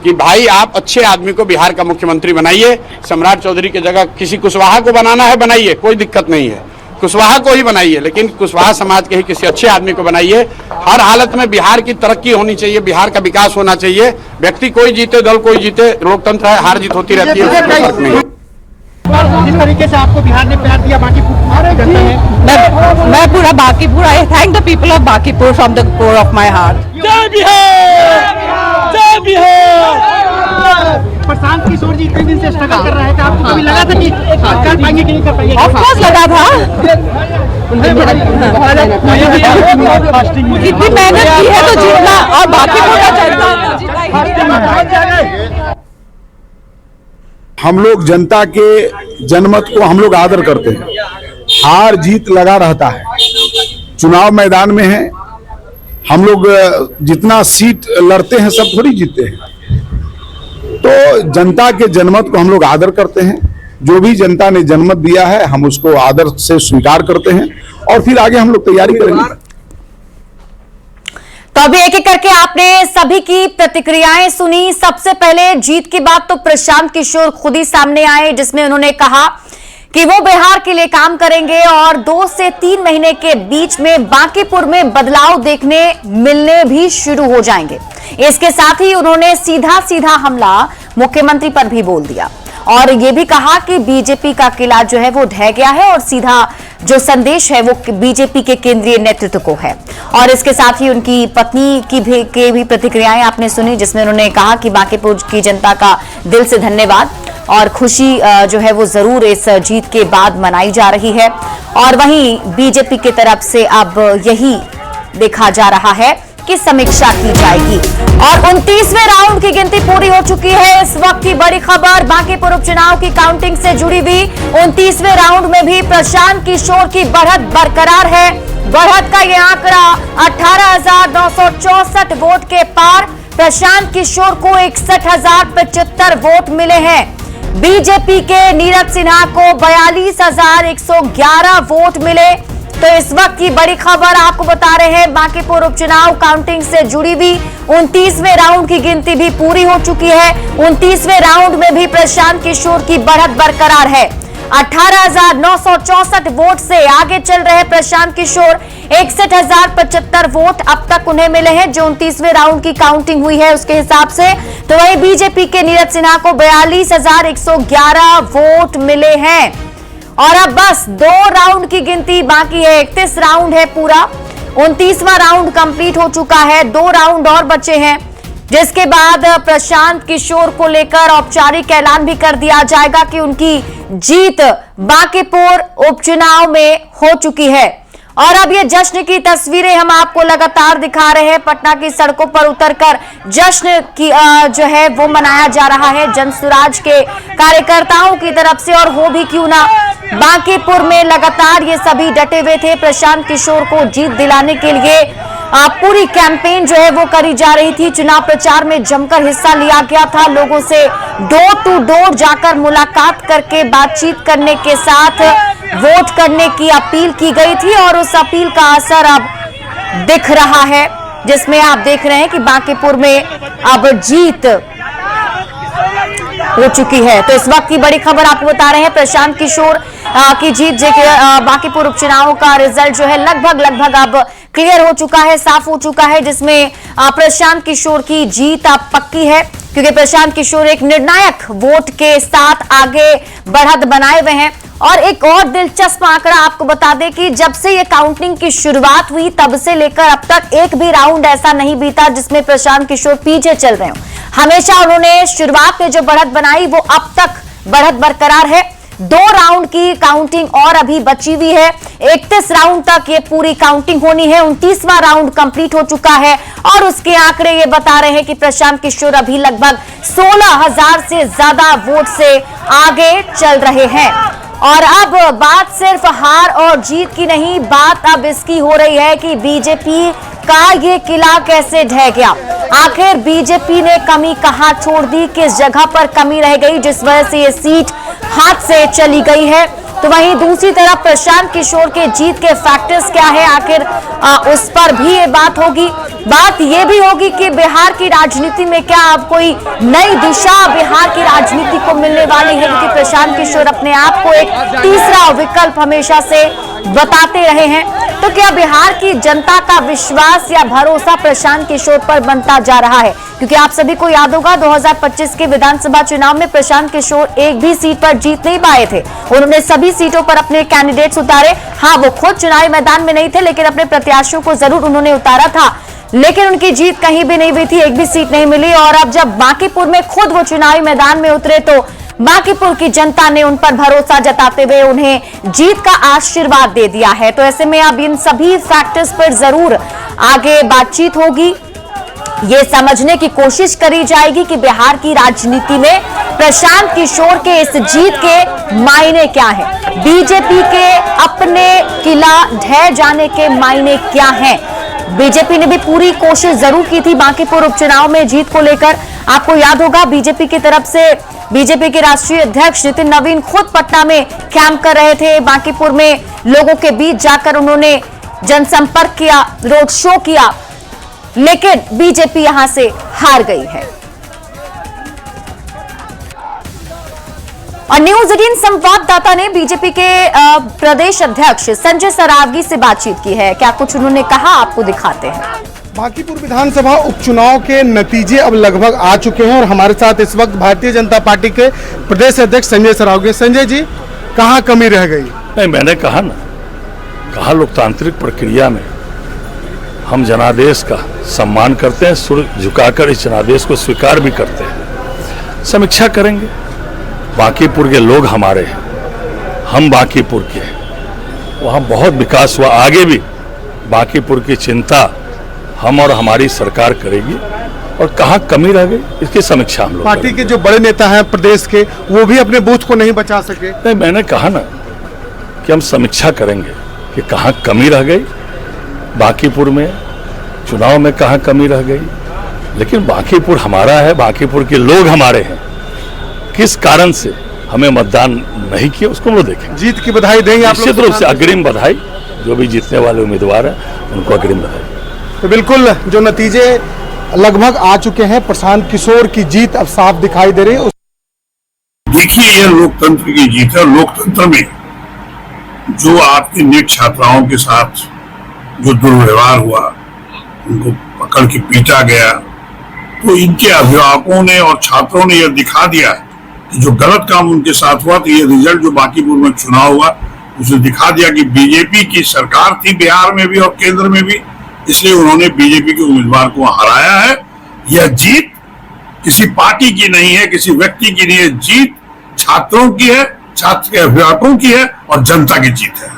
कि भाई आप अच्छे आदमी को बिहार का मुख्यमंत्री बनाइए। सम्राट चौधरी की जगह किसी कुशवाहा को बनाना है बनाइए, कोई दिक्कत नहीं है, कुशवाहा को ही बनाइए, लेकिन कुशवाहा समाज के ही किसी अच्छे आदमी को बनाइए। हर हालत में बिहार की तरक्की होनी चाहिए, बिहार का विकास होना चाहिए। व्यक्ति कोई जीते, दल कोई जीते, लोकतंत्र है, हार जीत होती रहती है। जिस तरीके से आपको बिहार ने प्यार दिया बांकीपुर जनता ने, मैं पूरा बांकीपुर, आई thank the people of Bankipur from the core of my heart. जय बिहार, जय बिहार। प्रशांत किशोर जी इतने दिन से स्ट्रगल कर रहे थे, आपको कभी लगा था कि कर पाएंगे कि नहीं कर पाएंगे? ऑफ कोर्स लगा था। इतनी मेहनत की है तो जीतना, और बांकीपुर का जनता जीता। हम लोग जनता के जनमत को हम लोग आदर करते हैं। हार जीत लगा रहता है, चुनाव मैदान में है। हम लोग जितना सीट लड़ते हैं सब थोड़ी जीतते हैं। तो जनता के जनमत को हम लोग आदर करते हैं। जो भी जनता ने जनमत दिया है हम उसको आदर से स्वीकार करते हैं और फिर आगे हम लोग तैयारी करेंगे। तो अभी एक एक करके आपने सभी की प्रतिक्रियाएं सुनी। सबसे पहले जीत की बात तो प्रशांत किशोर खुद ही सामने आए, जिसमें उन्होंने कहा कि वो बिहार के लिए काम करेंगे और 2 से 3 महीने के बीच में बांकीपुर में बदलाव देखने मिलने भी शुरू हो जाएंगे। इसके साथ ही उन्होंने सीधा सीधा हमला मुख्यमंत्री पर भी बोल दिया और ये भी कहा कि बीजेपी का किला जो है वो ढह गया है और सीधा जो संदेश है वो बीजेपी के केंद्रीय नेतृत्व को है। और इसके साथ ही उनकी पत्नी की भी प्रतिक्रियाएं आपने सुनी, जिसमें उन्होंने कहा कि बांकीपुर की जनता का दिल से धन्यवाद और खुशी जो है वो जरूर इस जीत के बाद मनाई जा रही है। और वहीं बीजेपी की तरफ से अब यही देखा जा रहा है कि समीक्षा की जाएगी। और 29वें राउंड की गिनती पूरी हो चुकी है। इस वक्त की बड़ी खबर बांकीपुर उपचुनाव की काउंटिंग से जुड़ी हुई। 29वें राउंड में भी प्रशांत किशोर की बढ़त बरकरार है। बढ़त का यह आंकड़ा 18,964 वोट के पार। प्रशांत किशोर को 61,075 वोट मिले हैं। बीजेपी के नीरज सिन्हा को 42,111 वोट मिले। तो इस वक्त की बड़ी खबर आपको बता रहे हैं, बांकीपुर उपचुनाव काउंटिंग से जुड़ी हुई 29वें राउंड की गिनती भी पूरी हो चुकी है। 29वें राउंड में भी प्रशांत किशोर की बढ़त बरकरार है। 18,964 वोट से आगे चल रहे प्रशांत किशोर। 61,075 वोट अब तक उन्हें मिले हैं जो 29वें राउंड की काउंटिंग हुई है उसके हिसाब से। तो वहीं बीजेपी के नीरज सिन्हा को 42,111 वोट मिले हैं। और अब बस 2 राउंड की गिनती बाकी है। 31 राउंड है पूरा। 29वां राउंड कंप्लीट हो चुका है। 2 राउंड और बचे हैं, जिसके बाद प्रशांत किशोर को लेकर औपचारिक ऐलान भी कर दिया जाएगा कि उनकी जीत बांकीपुर उपचुनाव में हो चुकी है। और अब ये जश्न की तस्वीरें हम आपको लगातार दिखा रहे हैं। पटना की सड़कों पर उतरकर जश्न की जो है वो मनाया जा रहा है जनसुराज के कार्यकर्ताओं की तरफ से। और हो भी क्यों ना, बांकीपुर में लगातार ये सभी डटे हुए थे। प्रशांत किशोर को जीत दिलाने के लिए पूरी कैंपेन जो है वो करी जा रही थी। चुनाव प्रचार में जमकर हिस्सा लिया गया था। लोगों से डोर टू डोर जाकर मुलाकात करके बातचीत करने के साथ वोट करने की अपील की गई थी और उस अपील का असर अब दिख रहा है, जिसमें आप देख रहे हैं कि बांकीपुर में अब जीत हो चुकी है। तो इस वक्त की बड़ी खबर आपको बता रहे हैं, प्रशांत किशोर की जीत बांकीपुर उपचुनाव का रिजल्ट जो है लगभग अब क्लियर हो चुका है, साफ हो चुका है, जिसमें प्रशांत किशोर की जीत अब पक्की है क्योंकि प्रशांत किशोर एक निर्णायक वोट के साथ आगे बढ़त बनाए हुए हैं। और एक और दिलचस्प आंकड़ा आपको बता दें कि जब से ये काउंटिंग की शुरुआत हुई तब से लेकर अब तक एक भी राउंड ऐसा नहीं बीता जिसमें प्रशांत किशोर पीछे चल रहे हो। हमेशा उन्होंने शुरुआत में जो बढ़त बनाई वो अब तक बढ़त बरकरार है। 2 राउंड की काउंटिंग और अभी बची हुई है। 31 राउंड तक ये पूरी काउंटिंग होनी है। 29वां राउंड कंप्लीट हो चुका है और उसके आंकड़े ये बता रहे हैं कि प्रशांत किशोर अभी लगभग 16,000 से ज्यादा वोट से आगे चल रहे हैं। और अब बात सिर्फ हार और जीत की नहीं, बात अब इसकी हो रही है कि बीजेपी का ये किला कैसे ढह गया। आखिर बीजेपी ने कमी कहां छोड़ दी, किस जगह पर कमी रह गई जिस वजह से ये सीट हाथ से चली गई है। तो वहीं दूसरी तरफ प्रशांत किशोर के जीत के फैक्टर्स क्या है, आखिर उस पर भी ये बात होगी। बात ये भी होगी कि बिहार की राजनीति में क्या अब कोई नई दिशा बिहार की राजनीति को मिलने वाली है, क्योंकि प्रशांत किशोर अपने आप को एक तीसरा विकल्प हमेशा से बताते रहे हैं। तो क्या बिहार की जनता का विश्वास या भरोसा प्रशांत किशोर पर बनता जा रहा है? क्योंकि आप सभी को याद होगा 2025 के विधानसभा चुनाव में प्रशांत किशोर एक भी सीट पर जीत नहीं पाए थे। उन्होंने सभी सीटों पर अपने कैंडिडेट्स उतारे। हाँ, वो खुद चुनावी मैदान में नहीं थे, लेकिन अपने प्रत्याशियों को जरूर उन्होंने उतारा था, लेकिन उनकी जीत कहीं भी नहीं हुई थी, एक भी सीट नहीं मिली। और अब जब बांकीपुर में खुद वो चुनावी मैदान में उतरे तो बांकीपुर की जनता ने उन पर भरोसा जताते हुए उन्हें जीत का आशीर्वाद दे दिया है। तो ऐसे में अब इन सभी फैक्टर्स पर जरूर आगे बातचीत होगी। ये समझने की कोशिश करी जाएगी कि बिहार की राजनीति में प्रशांत किशोर के इस जीत के मायने क्या हैं, बीजेपी के अपने किला ढह जाने के मायने क्या हैं। बीजेपी ने भी पूरी कोशिश जरूर की थी बांकीपुर उपचुनाव में जीत को लेकर। आपको याद होगा बीजेपी की तरफ से बीजेपी के राष्ट्रीय अध्यक्ष नितिन नवीन खुद पटना में कैंप कर रहे थे। बांकीपुर में लोगों के बीच जाकर उन्होंने जनसंपर्क किया, रोड शो किया, लेकिन बीजेपी यहां से हार गई है। और न्यूज 18 संवाददाता ने बीजेपी के प्रदेश अध्यक्ष संजय सरावगी से बातचीत की है। क्या कुछ उन्होंने कहा, आपको दिखाते हैं। बांकीपुर विधानसभा उपचुनाव के नतीजे अब लगभग आ चुके हैं और हमारे साथ इस वक्त भारतीय जनता पार्टी के प्रदेश अध्यक्ष संजय सरावगी। संजय जी, कहां कमी रह गई? नहीं, मैंने कहा ना, कहा लोकतांत्रिक प्रक्रिया में हम जनादेश का सम्मान करते हैं, सुर झुकाकर इस जनादेश को स्वीकार भी करते हैं। समीक्षा करेंगे। बांकीपुर के लोग हमारे हैं, हम बांकीपुर के हैं, वहाँ बहुत विकास हुआ, आगे भी बांकीपुर की चिंता हम और हमारी सरकार करेगी। और कहाँ कमी रह गई, इसकी समीक्षा हम लोग पार्टी के जो बड़े नेता हैं प्रदेश के, वो भी अपने बूथ को नहीं बचा सके। नहीं, मैंने कहा ना कि हम समीक्षा करेंगे कि कहाँ कमी रह गई, बांकीपुर में चुनाव में कहाँ कमी रह गई। लेकिन बांकीपुर हमारा है, बांकीपुर के लोग हमारे हैं, किस कारण से हमें मतदान नहीं किया उसको हम लोग देखेंगे। जीत की बधाई देंगे आप? निश्चित रूप से अग्रिम बधाई, जो भी जीतने वाले उम्मीदवार हैं उनको अग्रिम बधाई। तो बिल्कुल जो नतीजे लगभग आ चुके हैं, प्रशांत किशोर की जीत अब साफ दिखाई दे रही है। देखिए, यह लोकतंत्र की जीत है। लोकतंत्र में जो आपकी नीट छात्राओं के साथ जो दुर्व्यवहार हुआ, उनको पकड़ के पीटा गया, तो इनके अभिभावकों ने और छात्रों ने यह दिखा दिया कि जो गलत काम उनके साथ हुआ, तो ये रिजल्ट जो बांकीपुर में चुनाव हुआ उसने दिखा दिया कि बीजेपी की सरकार थी बिहार में भी और केंद्र में भी, इसलिए उन्होंने बीजेपी के उम्मीदवार को हराया है। यह जीत किसी पार्टी की नहीं है, किसी व्यक्ति की नहीं है, जीत छात्रों की है, छात्र के अभिभावकों की है और जनता की जीत है।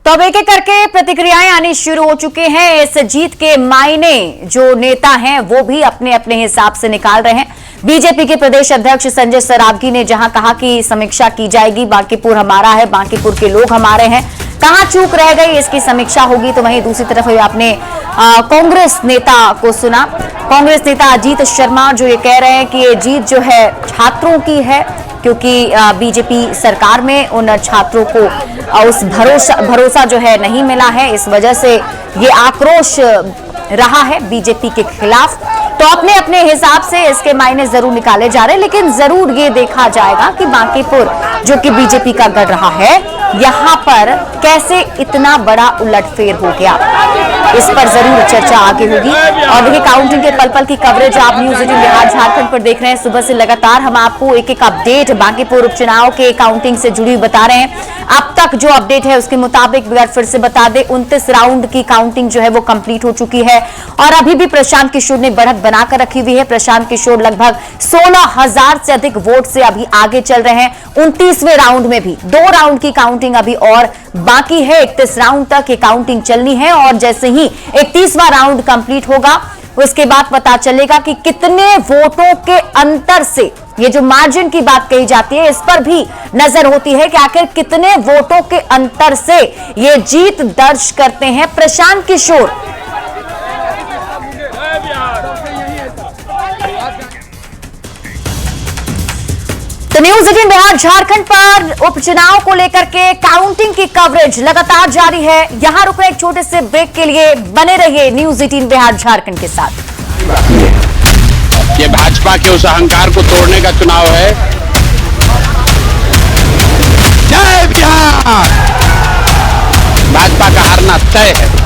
तो अब एक एक करके प्रतिक्रियाएं आनी शुरू हो चुके हैं। इस जीत के मायने जो नेता हैं वो भी अपने अपने हिसाब से निकाल रहे हैं। बीजेपी के प्रदेश अध्यक्ष संजय सरावगी ने जहां कहा कि समीक्षा की जाएगी, बांकीपुर हमारा है, बांकीपुर के लोग हमारे हैं, कहां चूक रह गई इसकी समीक्षा होगी। तो वहीं दूसरी तरफ आपने कांग्रेस नेता को सुना, कांग्रेस नेता अजीत शर्मा जो ये कह रहे हैं कि ये जीत जो है छात्रों की है, क्योंकि बीजेपी सरकार में उन छात्रों को उस भरोसा जो है नहीं मिला है, इस वजह से ये आक्रोश रहा है बीजेपी के खिलाफ। तो अपने अपने हिसाब से इसके मायने जरूर निकाले जा रहे हैं, लेकिन जरूर ये देखा जाएगा कि बांकीपुर जो कि बीजेपी का गढ़ रहा है, यहां पर कैसे इतना बड़ा उलटफेर हो गया, इस पर जरूर चर्चा आगे होगी। और देखिए, काउंटिंग के पल पल की कवरेज आप न्यूज 18 बिहार झारखंड पर देख रहे हैं। सुबह से लगातार हम आपको एक एक अपडेट बांकीपुर उपचुनाव के काउंटिंग से जुड़ी बता रहे हैं। अब तक जो अपडेट है उसके मुताबिक अगर फिर से बता दें, 29 राउंड की काउंटिंग जो है वो कंप्लीट हो चुकी है और अभी भी प्रशांत किशोर ने बढ़त बनाकर रखी हुई है। प्रशांत किशोर लगभग 16,000 से अधिक वोट से अभी आगे चल रहे हैं। 29वें राउंड में भी 2 राउंड की काउंटिंग अभी और बाकी है। 31 राउंड तक ये काउंटिंग चलनी है और जैसे ही 31वां राउंड कंप्लीट होगा उसके बाद पता चलेगा कि कितने वोटों के अंतर से, ये जो मार्जिन की बात कही जाती है, इस पर भी नजर होती है कि आखिर कितने वोटों के अंतर से ये जीत दर्ज करते हैं प्रशांत किशोर। तो न्यूज 18 बिहार झारखंड पर उपचुनाव को लेकर के काउंटिंग की कवरेज लगातार जारी है। यहां रुक रहे एक छोटे से ब्रेक के लिए, बने रहिए न्यूज 18 बिहार झारखंड के साथ। ये भाजपा के उस अहंकार को तोड़ने का चुनाव है। जय बिहार! भाजपा का हारना तय है।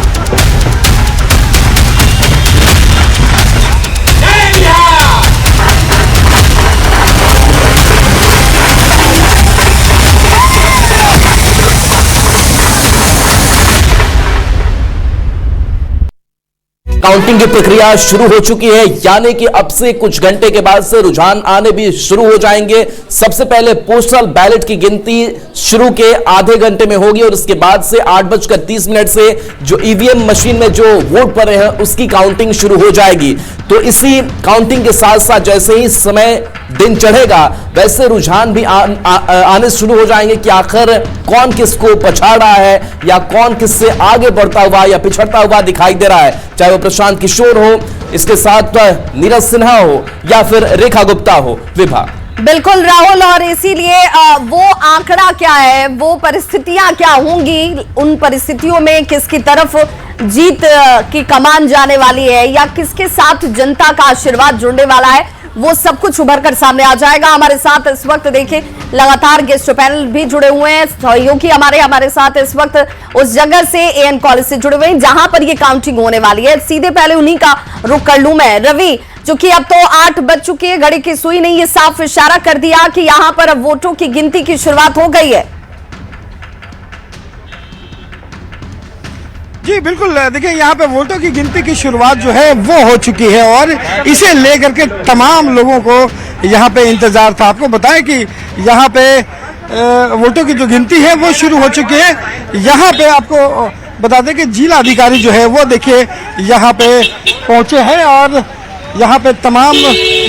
काउंटिंग की प्रक्रिया शुरू हो चुकी है, यानी कि अब से कुछ घंटे के बाद से रुझान आने भी शुरू हो जाएंगे। सबसे पहले पोस्टल बैलेट की गिनती शुरू के आधे घंटे में होगी और उसके बाद से 8:30 से जो ईवीएम मशीन में जो वोट पड़े हैं उसकी काउंटिंग शुरू हो जाएगी। तो इसी काउंटिंग के साथ साथ जैसे ही समय दिन चढ़ेगा वैसे रुझान भी आने शुरू हो जाएंगे कि आखिर कौन किसको पछाड़ रहा है या कौन किससे आगे बढ़ता हुआ या पिछड़ता हुआ दिखाई दे रहा है, चाहे वो प्रशांत किशोर हो, इसके साथ नीरज सिन्हा हो या फिर रेखा गुप्ता हो। विभा। बिल्कुल राहुल, और इसीलिए वो आंकड़ा क्या है, वो परिस्थितियां क्या होंगी, उन परिस्थितियों में किसकी तरफ जीत की कमान जाने वाली है या किसके साथ जनता का आशीर्वाद जुड़ने वाला है, वो सब कुछ उभर कर सामने आ जाएगा। हमारे साथ इस वक्त देखिए लगातार गेस्ट पैनल भी जुड़े हुए हैं, सहयोगी हमारे साथ इस वक्त उस जगह से एएन कॉलेज से जुड़े हुए हैं जहां पर ये काउंटिंग होने वाली है। सीधे पहले उन्हीं का रुख कर लूं मैं। रवि, चूंकि अब तो 8 बज चुकी है, घड़ी की सुई ने ये साफ इशारा कर दिया कि यहां पर अब वोटों की गिनती की शुरुआत हो गई है। जी बिल्कुल, देखिए यहाँ पे वोटों की गिनती की शुरुआत जो है वो हो चुकी है और इसे लेकर के तमाम लोगों को यहाँ पे इंतजार था। आपको बताएं कि यहाँ पे वोटों की जो गिनती है वो शुरू हो चुकी है। यहाँ पे आपको बता दें कि जिला अधिकारी जो है वो देखिए यहाँ पे पहुँचे हैं और यहाँ पे तमाम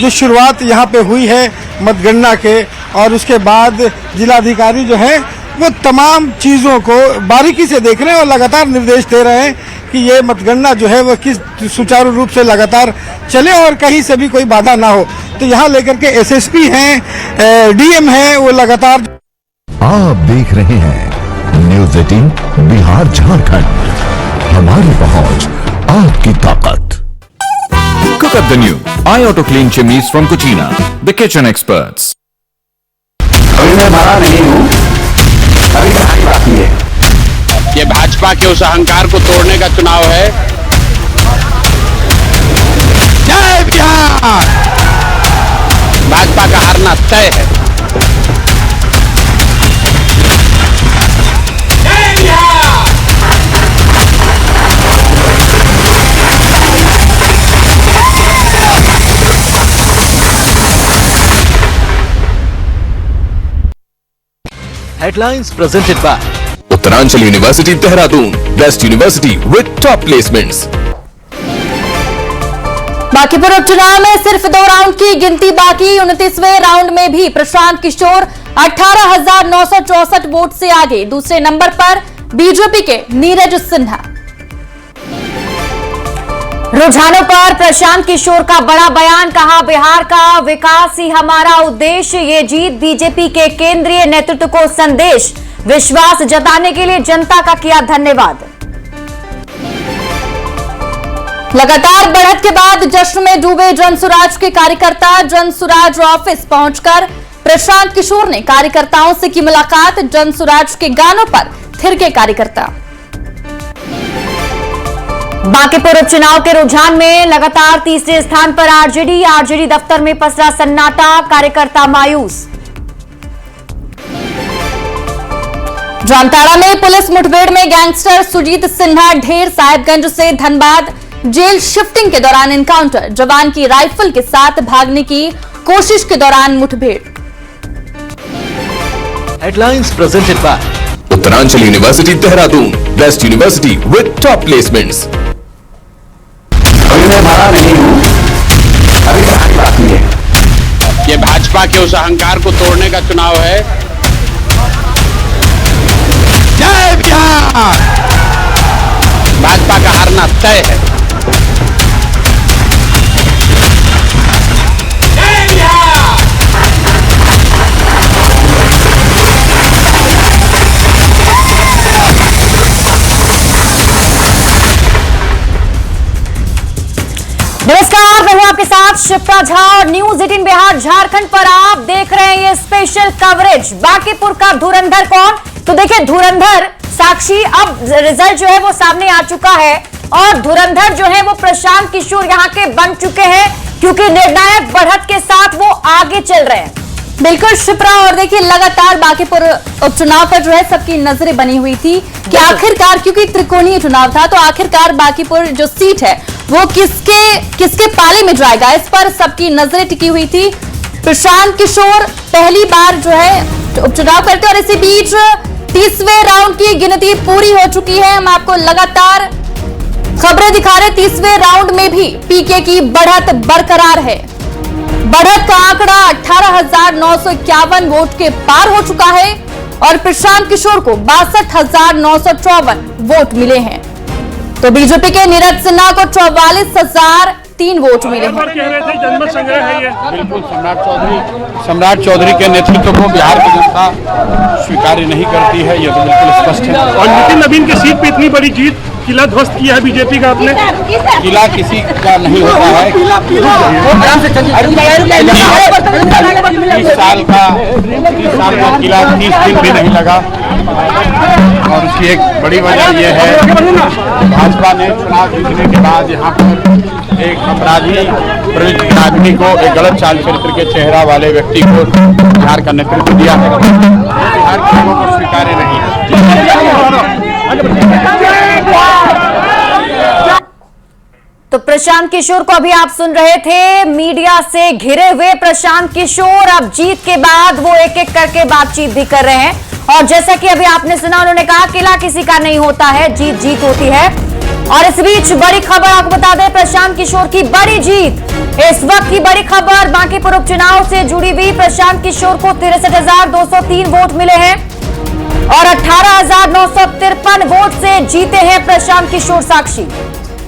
जो शुरुआत यहाँ पे हुई है मतगणना के, और उसके बाद जिलाधिकारी जो है वो तमाम चीज़ों को बारीकी से देख रहे हैं और लगातार निर्देश दे रहे हैं कि ये मतगणना जो है वो किस सुचारू रूप से लगातार चले और कहीं से भी कोई बाधा ना हो। तो यहाँ लेकर के एसएसपी हैं, डीएम हैं, वो लगातार। आप देख रहे हैं न्यूज़ 18 बिहार झारखंड, हमारी पहुंच आपकी ताकत। Cook up the new iAuto Clean Chimneys from Cucina, the kitchen experts. अभी मैं मरा नहीं हूँ, अभी कहानी बाकी है। ये भाजपा के उस अहंकार को तोड़ने का चुनाव है। जय बिहार! भाजपा का हारना तय है। जय Bihar! Headlines presented by Uttaranchal University, Dehradun, best university with top placements. Bankipur उपचुनाव में सिर्फ 2 राउंड की गिनती बाकी। 29वें राउंड में भी प्रशांत किशोर 18,964 वोट से आगे। दूसरे नंबर पर बीजेपी के नीरज सिन्हा। रुझानों पर प्रशांत किशोर का बड़ा बयान, कहा बिहार का विकास ही हमारा उद्देश्य, ये जीत बीजेपी के केंद्रीय नेतृत्व को संदेश, विश्वास जताने के लिए जनता का किया धन्यवाद। लगातार बढ़त के बाद जश्न में डूबे जनसुराज के कार्यकर्ता। जनसुराज ऑफिस पहुंचकर प्रशांत किशोर ने कार्यकर्ताओं से की मुलाकात। जनसुराज के गानों पर थिरके कार्यकर्ता। बांकीपुर उपचुनाव के रुझान में लगातार तीसरे स्थान पर आरजेडी दफ्तर में पसरा सन्नाटा, कार्यकर्ता मायूस। जामताड़ा में पुलिस मुठभेड़ में गैंगस्टर सुजीत सिन्हा ढेर। साहिबगंज से धनबाद जेल शिफ्टिंग के दौरान एनकाउंटर, जवान की राइफल के साथ भागने की कोशिश के दौरान मुठभेड़। Headlines presented by Uttaranchal University, Dehradun, best university with top placements. अभी मैं मरा नहीं हूँ, अभी कहानी बाकी है। ये भाजपा के उस अहंकार को तोड़ने का चुनाव है। जय बिहार! भाजपा का हारना तय है। जय बिहार! नमस्कार, मैं हूं आपके साथ शिप्रा झा और न्यूज 18 बिहार झारखंड पर आप देख रहे हैं ये स्पेशल कवरेज। बांकीपुर का धुरंधर कौन? तो देखिए धुरंधर साक्षी, अब रिजल्ट जो है वो सामने आ चुका है और धुरंधर जो है वो प्रशांत किशोर यहाँ के बन चुके हैं क्योंकि निर्णायक बढ़त के साथ वो आगे चल रहे हैं। बिल्कुल शिप्रा, और देखिए लगातार बांकीपुर उपचुनाव पर जो है सबकी नजरें बनी हुई थी कि आखिरकार, क्योंकि त्रिकोणीय चुनाव था, तो आखिरकार बांकीपुर जो सीट है वो किसके पाले में जाएगा, इस पर सबकी नजरें टिकी हुई थी। प्रशांत किशोर पहली बार जो है उपचुनाव करते और इसी बीच 30वें राउंड की गिनती पूरी हो चुकी है। हम आपको लगातार खबरें दिखा रहे। 30वें राउंड में भी पीके की बढ़त बरकरार है। बढ़त का आंकड़ा 18,951 वोट के पार हो चुका है और प्रशांत किशोर को 62,954 वोट मिले हैं। तो बीजेपी के नीरज सिन्हा को 44,000 3 वोट मिले हैं। जनमत संग्रह है ये। बिल्कुल सम्राट चौधरी के नेतृत्व को बिहार की जनता स्वीकार नहीं करती है, ये तो बिल्कुल स्पष्ट है। और नितिन नवीन की सीट पे इतनी बड़ी जीत, किला ध्वस्त किया है बीजेपी का आपने। किला किसी का नहीं होता है। 30 साल का किला 30 दिन भी नहीं लगा। और उसकी एक बड़ी वजह यह है भाजपा ने चुनाव जीतने के बाद यहाँ पर एक अपराधी प्रवृत्ति के आदमी को, एक गलत चाल चरित्र के चेहरा वाले व्यक्ति को बिहार का नेतृत्व दिया है। बिहार के लोगों को स्वीकार्य नहीं है। तो प्रशांत किशोर को अभी आप सुन रहे थे। मीडिया से घिरे हुए प्रशांत किशोर अब जीत के बाद वो एक एक करके बातचीत भी कर रहे हैं। और जैसा कि अभी आपने सुना, उन्होंने कहा किला किसी का नहीं होता है, जीत जीत होती है। और इस बीच बड़ी खबर आपको बता दें, प्रशांत किशोर की बड़ी जीत। इस वक्त की बड़ी खबर बांकीपुर उपचुनाव से जुड़ी हुई। प्रशांत किशोर को 63,203 वोट मिले हैं और 18,953 वोट से जीते हैं प्रशांत किशोर साक्षी।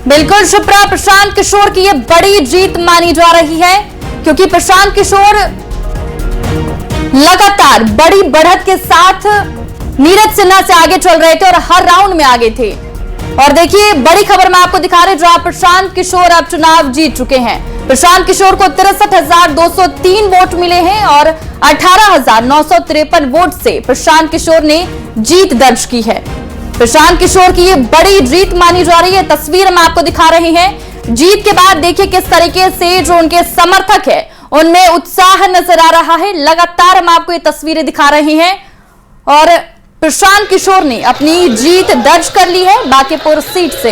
बिल्कुल शिप्रा, प्रशांत किशोर की ये बड़ी जीत मानी जा रही है क्योंकि प्रशांत किशोर लगातार बड़ी बढ़त के साथ नीरज सिन्हा से आगे चल रहे थे और हर राउंड में आगे थे। और देखिए बड़ी खबर मैं आपको दिखा रहे जहां प्रशांत किशोर अब चुनाव जीत चुके हैं। प्रशांत किशोर को 63,203 वोट मिले हैं और 18,953 वोट से प्रशांत किशोर ने जीत दर्ज की है। प्रशांत किशोर की ये बड़ी जीत मानी जा रही है। तस्वीर हम आपको दिखा रहे हैं। जीत के बाद देखिए किस तरीके से जो उनके समर्थक है उनमें उत्साह नजर आ रहा है। लगातार हम आपको ये तस्वीरें दिखा रहे हैं और प्रशांत किशोर ने अपनी जीत दर्ज कर ली है बांकीपुर सीट से।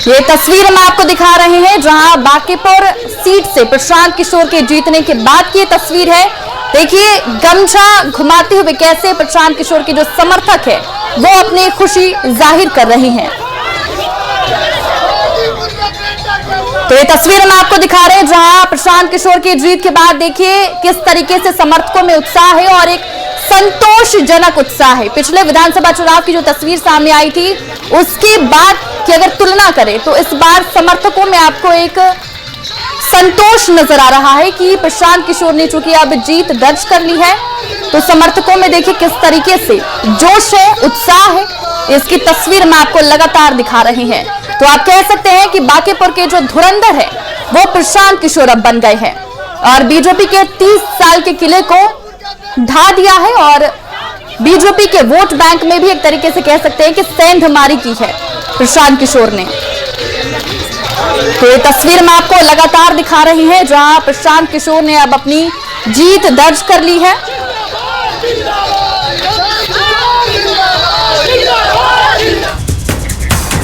ये तस्वीर हम आपको दिखा रहे हैं जहां बांकीपुर सीट से प्रशांत किशोर के जीतने के बाद की तस्वीर है। देखिए गमछा घुमाते हुए कैसे प्रशांत किशोर के जो समर्थक है वो अपनी खुशी जाहिर कर रही हैं। तो ये तस्वीर हम आपको दिखा रहे हैं जहां प्रशांत किशोर की जीत के बाद देखिए किस तरीके से समर्थकों में उत्साह है और एक संतोषजनक उत्साह है। पिछले विधानसभा चुनाव की जो तस्वीर सामने आई थी उसके बाद की अगर तुलना करें तो इस बार समर्थकों में आपको एक संतोष नजर आ रहा है कि प्रशांत किशोर ने चूंकि अब जीत दर्ज कर ली है तो समर्थकों में देखिए किस तरीके से जोश है, उत्साह है। इसकी तस्वीर मैं आपको लगातार दिखा रहे हैं। तो आप कह सकते हैं कि बांकीपुर के जो धुरंधर है वो प्रशांत किशोर अब बन गए हैं और बीजेपी के 30 साल के किले को ढा दिया है और बीजेपी के वोट बैंक में भी एक तरीके से कह सकते हैं कि सेंधमारी की है प्रशांत किशोर ने। तो ये तस्वीर मैं आपको लगातार दिखा रही है जहां प्रशांत किशोर ने अब अपनी जीत दर्ज कर ली है।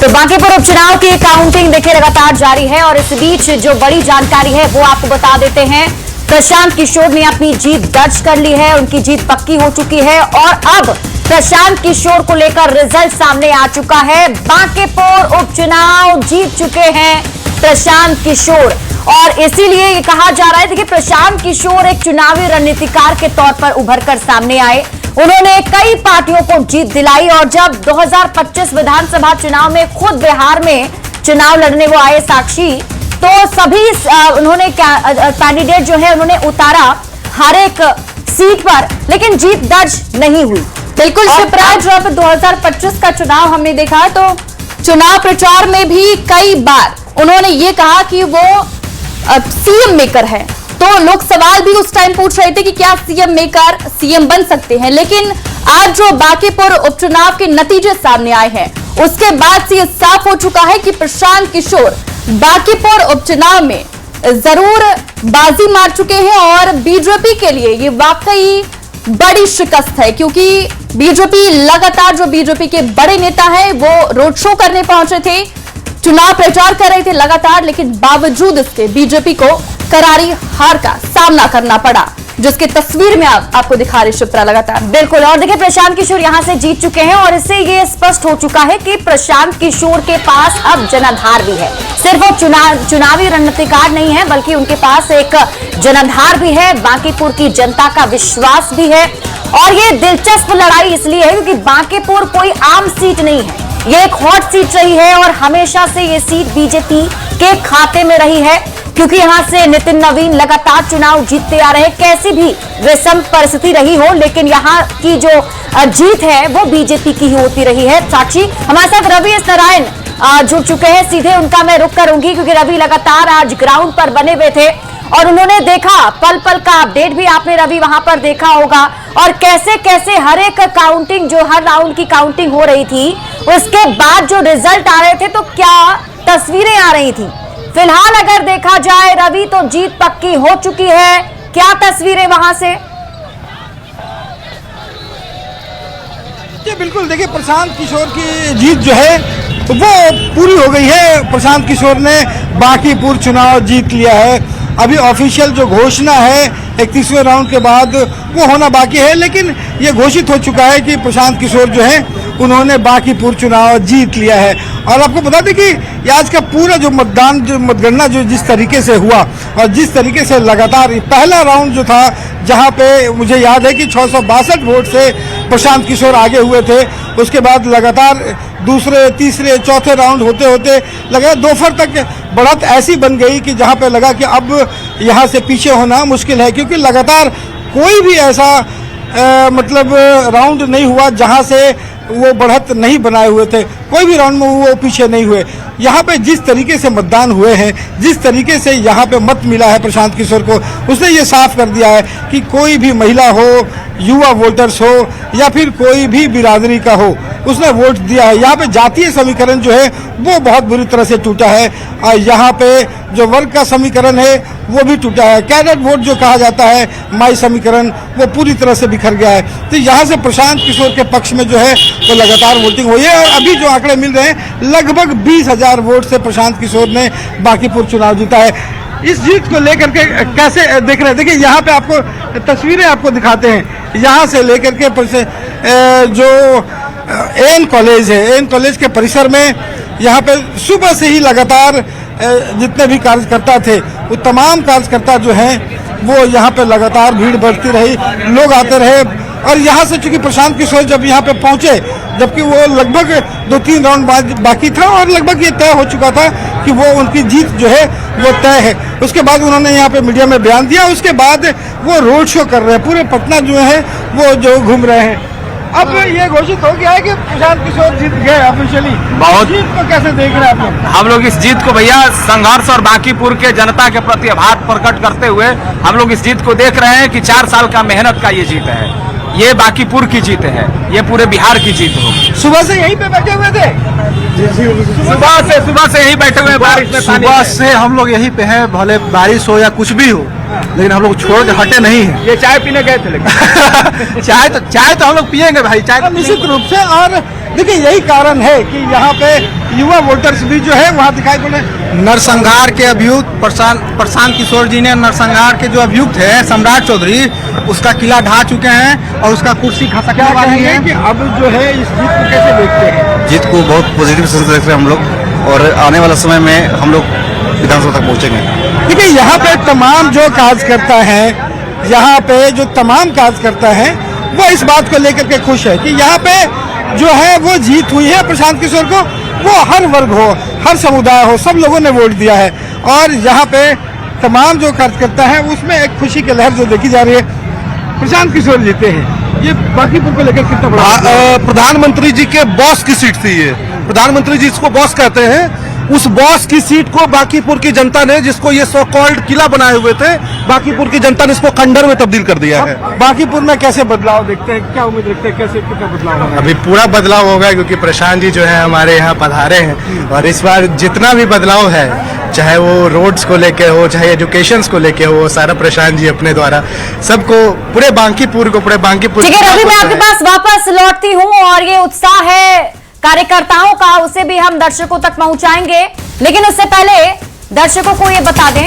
तो बांकीपुर उपचुनाव की काउंटिंग देखिए लगातार जारी है और इस बीच जो बड़ी जानकारी है वो आपको बता देते हैं। प्रशांत किशोर ने अपनी जीत दर्ज कर ली है, उनकी जीत पक्की हो चुकी है और अब प्रशांत किशोर को लेकर रिजल्ट सामने आ चुका है। बांकीपुर उपचुनाव जीत चुके हैं प्रशांत किशोर और इसीलिए ये कहा जा रहा है कि प्रशांत किशोर एक चुनावी रणनीतिकार के तौर पर उभरकर सामने आए। उन्होंने कई पार्टियों को जीत दिलाई और जब 2025 विधानसभा चुनाव में खुद बिहार में चुनाव लड़ने वो आए साक्षी, तो सभी उन्होंने कैंडिडेट जो है उन्होंने उतारा हर एक सीट पर, लेकिन जीत दर्ज नहीं हुई। बिल्कुल शिप्रा, जब 2025 का चुनाव हमने देखा तो चुनाव प्रचार में भी कई बार उन्होंने ये कहा कि वो सीएम मेकर है, तो लोग सवाल भी उस टाइम पूछ रहे थे कि क्या सीएम मेकर सीएम बन सकते हैं। लेकिन आज जो बांकीपुर उपचुनाव के नतीजे सामने आए हैं उसके बाद से ये साफ हो चुका है कि प्रशांत किशोर बांकीपुर उपचुनाव में जरूर बाजी मार चुके हैं और बीजेपी के लिए ये वाकई बड़ी शिकस्त है क्योंकि बीजेपी लगातार जो बीजेपी के बड़े नेता हैं वो रोड शो करने पहुंचे थे, चुनाव प्रचार कर रहे थे लगातार, लेकिन बावजूद इसके बीजेपी को करारी हार का सामना करना पड़ा, जिसकी तस्वीर में आपको दिखा रहे शिप्रा लगातार। बिल्कुल, और देखिए प्रशांत किशोर यहां से जीत चुके हैं और इससे ये स्पष्ट हो चुका है कि प्रशांत किशोर के पास अब जनाधार भी है। सिर्फ वो चुनावी रणनीतिकार नहीं है बल्कि उनके पास एक जनाधार भी है, बांकीपुर की जनता का विश्वास भी है। और ये दिलचस्प लड़ाई इसलिए है क्योंकि बांकीपुर कोई आम सीट नहीं है, ये एक हॉट सीट रही है और हमेशा से ये सीट बीजेपी के खाते में रही है, क्योंकि यहां से नितिन नवीन लगातार चुनाव जीतते आ रहे हैं। कैसी भी विषम परिस्थिति रही हो, लेकिन यहां की जो जीत है वो बीजेपी की ही होती रही है। साक्षी, हमारे साथ रवि एस नारायण जुड़ चुके हैं, सीधे उनका मैं रुख करूंगी, क्योंकि रवि लगातार आज ग्राउंड पर बने हुए थे और उन्होंने देखा पल पल का अपडेट भी आपने रवि वहां पर देखा होगा, और कैसे कैसे हर एक काउंटिंग, जो हर राउंड की काउंटिंग हो रही थी, उसके बाद जो रिजल्ट आ रहे थे तो क्या तस्वीरें आ रही थी। फिलहाल अगर देखा जाए रवि, तो जीत पक्की हो चुकी है। क्या तस्वीरें वहां से? जी बिल्कुल, देखिए प्रशांत किशोर की जीत जो है वो पूरी हो गई है। प्रशांत किशोर ने बांकीपुर चुनाव जीत लिया है। अभी ऑफिशियल जो घोषणा है 31वें राउंड के बाद वो होना बाकी है, लेकिन ये घोषित हो चुका है कि प्रशांत किशोर जो है उन्होंने बांकीपुर चुनाव जीत लिया है। और आपको बता दें कि आज का पूरा जो मतगणना जो जिस तरीके से हुआ और जिस तरीके से लगातार पहला राउंड जो था, जहां पे मुझे याद है कि 662 वोट से प्रशांत किशोर आगे हुए थे, उसके बाद लगातार दूसरे, तीसरे, चौथे राउंड होते होते लगा दोपहर तक बढ़त ऐसी बन गई कि जहां पे लगा कि अब यहां से पीछे होना मुश्किल है, क्योंकि लगातार कोई भी ऐसा मतलब राउंड नहीं हुआ जहां से वो बढ़त नहीं बनाए हुए थे। कोई भी राउंड में वो पीछे नहीं हुए। यहाँ पे जिस तरीके से मतदान हुए हैं, जिस तरीके से यहाँ पे मत मिला है प्रशांत किशोर को, उसने ये साफ कर दिया है कि कोई भी महिला हो, युवा वोटर्स हो या फिर कोई भी बिरादरी का हो, उसने वोट दिया है। यहाँ पे जातीय समीकरण जो है वो बहुत बुरी तरह से टूटा है और यहाँ पे जो वर्ग का समीकरण है वो भी टूटा है। कैडेट वोट जो कहा जाता है, माई समीकरण, वो पूरी तरह से बिखर गया है। तो यहाँ से प्रशांत किशोर के पक्ष में जो है वो लगातार वोटिंग हुई है और अभी जो आंकड़े मिल रहे हैं लगभग 20,000 वोट से प्रशांत किशोर ने बांकीपुर चुनाव जीता है। इस जीत को लेकर के कैसे देख रहे हैं? देखिए यहाँ पे आपको तस्वीरें आपको दिखाते हैं। यहाँ से लेकर के जो एन कॉलेज है, एन कॉलेज के परिसर में यहाँ पे सुबह से ही लगातार जितने भी कार्यकर्ता थे वो तमाम कार्यकर्ता जो हैं वो यहाँ पे लगातार भीड़ बढ़ती रही, लोग आते रहे। और यहाँ से चूंकि प्रशांत किशोर जब यहाँ पे पहुंचे, जबकि वो लगभग 2-3 राउंड बाकी था और लगभग ये तय हो चुका था कि वो उनकी जीत जो है वो तय है। उसके बाद उन्होंने यहाँ पे मीडिया में बयान दिया, उसके बाद वो रोड शो कर रहे हैं, पूरे पटना जो है वो जो घूम रहे हैं। अब ये घोषित हो गया है कि प्रशांत किशोर जीत गए ऑफिशियली। बहुत जीत को कैसे देख रहे हैं आप लोग? हम लोग इस जीत को भैया संघर्ष और बांकीपुर के जनता के प्रति आभार प्रकट करते हुए हम लोग इस जीत को देख रहे हैं कि 4 साल का मेहनत का ये जीत है। ये बांकीपुर की जीत है, ये पूरे बिहार की जीत हो। सुबह से यहीं पे बैठे हुए थे? सुबह से यहीं बैठे हुए हैं। बारिश में सुबह से हम लोग यहीं पे हैं, भले बारिश हो या कुछ भी हो, लेकिन हम लोग छोड़ के हटे नहीं हैं। ये चाय पीने गए थे लेकिन चाय तो हम लोग पियेंगे भाई, चाय निश्चित रूप से। और देखिए यही कारण है कि यहाँ पे युवा वोटर्स भी जो है वहाँ दिखाई पड़े। नरसंहार के अभियुक्त प्रशांत किशोर जी ने नरसंहार के जो अभियुक्त है सम्राट चौधरी, उसका किला ढा चुके हैं और उसका कुर्सी खसकने वाली है। कि अब जो है इस जीत को कैसे देखते हैं? जीत को बहुत पॉजिटिव सेंस देख रहे हैं हम लोग, और आने वाला समय में हम लोग विधानसभा तक पहुँचेंगे। देखिए यहाँ पे तमाम जो कार्यकर्ता है, यहाँ पे जो तमाम कार्यकर्ता है वो इस बात को लेकर के खुश है कि यहाँ पे जो है वो जीत हुई है प्रशांत किशोर को। वो हर वर्ग हो, हर समुदाय हो, सब लोगों ने वोट दिया है और यहाँ पे तमाम जो कार्यकर्ता हैं उसमें एक खुशी की लहर जो देखी जा रही है। प्रशांत किशोर जीते हैं, ये बांकीपुर को लेकर कितना बड़ा? प्रधानमंत्री जी के बॉस की सीट थी ये। प्रधानमंत्री जी इसको बॉस कहते हैं। उस बॉस की सीट को बांकीपुर की जनता ने, जिसको ये सो कॉल्ड किला बनाए हुए थे, बांकीपुर की जनता ने इसको खंडर में तब्दील कर दिया है। बांकीपुर में कैसे बदलाव देखते हैं, क्या उम्मीद रखते हैं, कैसे कितना बदलाव होगा? अभी पूरा बदलाव होगा क्योंकि प्रशांत जी जो है हमारे यहाँ पधारे हैं, और इस बार जितना भी बदलाव है, चाहे वो रोड्स को लेके हो, चाहे एजुकेशन को लेके हो, सारा प्रशांत जी अपने द्वारा सबको, पूरे बांकीपुर को, पूरे बांकीपुर। ठीक है रवि, मैं आपके पास वापस लौटती हूँ और ये उत्साह है कार्यकर्ताओं का, उसे भी हम दर्शकों तक पहुंचाएंगे, लेकिन उससे पहले दर्शकों को ये बता दें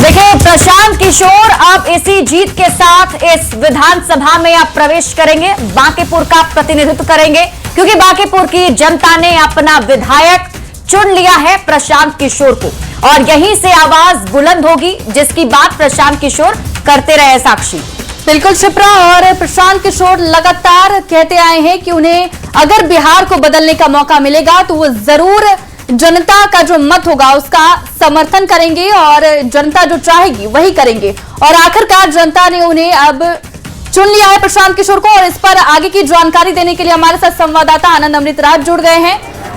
देखिए, प्रशांत किशोर अब इसी जीत के साथ इस विधानसभा में अब प्रवेश करेंगे, बांकीपुर का प्रतिनिधित्व करेंगे, क्योंकि बांकीपुर की जनता ने अपना विधायक चुन लिया है प्रशांत किशोर को, और यहीं से आवाज बुलंद होगी, जिसकी बात प्रशांत किशोर करते रहे। साक्षी। बिल्कुल शिप्रा, और प्रशांत किशोर लगातार कहते आए हैं कि उन्हें अगर बिहार को बदलने का मौका मिलेगा तो वो जरूर जनता का जो मत होगा उसका समर्थन करेंगे और जनता जो चाहेगी वही करेंगे। और आखिरकार जनता ने उन्हें अब चुन लिया है प्रशांत किशोर को, और इस पर आगे की जानकारी देने के लिए हमारे साथ संवाददाता आनंद अमृतराज जुड़ गए हैं।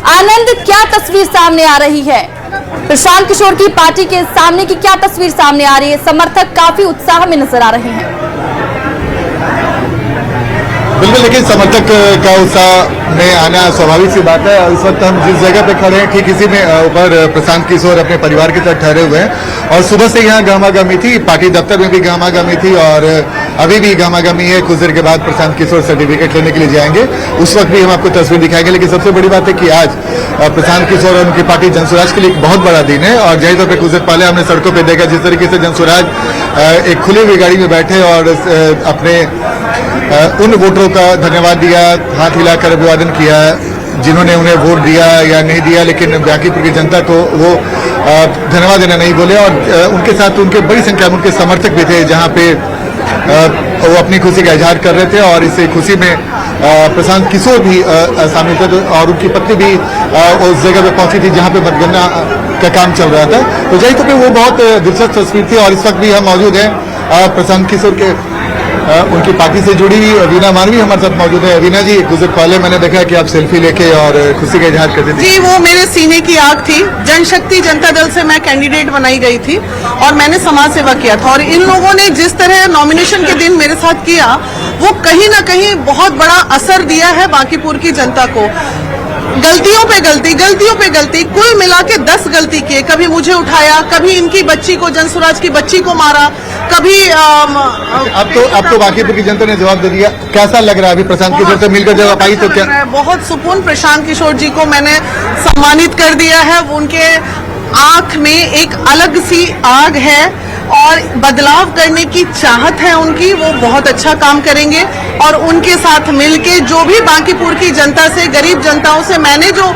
आनंद, क्या तस्वीर सामने आ रही है? प्रशांत किशोर की पार्टी के सामने की क्या तस्वीर सामने आ रही है? समर्थक काफी उत्साह में नजर आ रहे हैं। बिल्कुल, लेकिन समर्थक का उत्साह में आना स्वाभाविक सी बात है। इस वक्त हम जिस जगह पे खड़े हैं ठीक इसी में ऊपर प्रशांत किशोर अपने परिवार के साथ ठहरे हुए हैं, और सुबह से यहाँ गहमागहमी थी, पार्टी दफ्तर में भी गहमागहमी थी और अभी भी गहमागहमी है। कुछ देर के बाद प्रशांत किशोर सर्टिफिकेट लेने के लिए जाएंगे, उस वक्त भी हम आपको तस्वीर दिखाएंगे। लेकिन सबसे बड़ी बात है कि आज प्रशांत किशोर और उनकी पार्टी जनसुराज के लिए एक बहुत बड़ा दिन है, और जाहिर तौर पर कुछ देर पहले हमने सड़कों पर देखा जिस तरीके से जनसुराज एक खुली हुई गाड़ी में बैठे और अपने उन वोटरों का धन्यवाद दिया, हाथ हिलाकर अभिवादन किया जिन्होंने उन्हें वोट दिया या नहीं दिया, लेकिन बांकीपुर की जनता को वो धन्यवाद देना नहीं बोले। और उनके साथ उनके बड़ी संख्या में उनके समर्थक भी थे, जहां पे वो अपनी खुशी का इजहार कर रहे थे, और इस खुशी में प्रशांत किशोर भी शामिल थे और उनकी पत्नी भी उस जगह पे पहुंची थी जहां पे मतगणना का काम चल रहा था। तो जाहिर तौर पे वो बहुत दिलचस्प तस्वीर थी। और इस वक्त भी हम मौजूद हैं प्रशांत किशोर के उनकी पार्टी से जुड़ी हुई वीना मानवी हमारे साथ मौजूद है। वीना जी, कुछ देर पहले मैंने देखा कि आप सेल्फी लेके और खुशी का इजहार करते थे। जी, वो मेरे सीने की आग थी। जनशक्ति जनता दल से मैं कैंडिडेट बनाई गई थी और मैंने समाज सेवा किया था, और इन लोगों ने जिस तरह नॉमिनेशन के दिन मेरे साथ किया, वो कहीं ना कहीं बहुत बड़ा असर दिया है बांकीपुर की जनता को। गलतियों पे गलती, गलतियों पे गलती, कुल मिला के 10 गलती किए। कभी मुझे उठाया, कभी इनकी बच्ची को, जनसुराज की बच्ची को मारा, कभी अब तो बांकीपुर की जनता ने जवाब दे दिया। कैसा लग रहा है अभी प्रशांत किशोर से मिलकर जब आप आई तो क्या? बहुत सुकून। प्रशांत किशोर जी को मैंने सम्मानित कर दिया है। उनके आंख में एक अलग सी आग है और बदलाव करने की चाहत है उनकी। वो बहुत अच्छा काम करेंगे, और उनके साथ मिलके जो भी बांकीपुर की जनता से, गरीब जनताओं से मैंने जो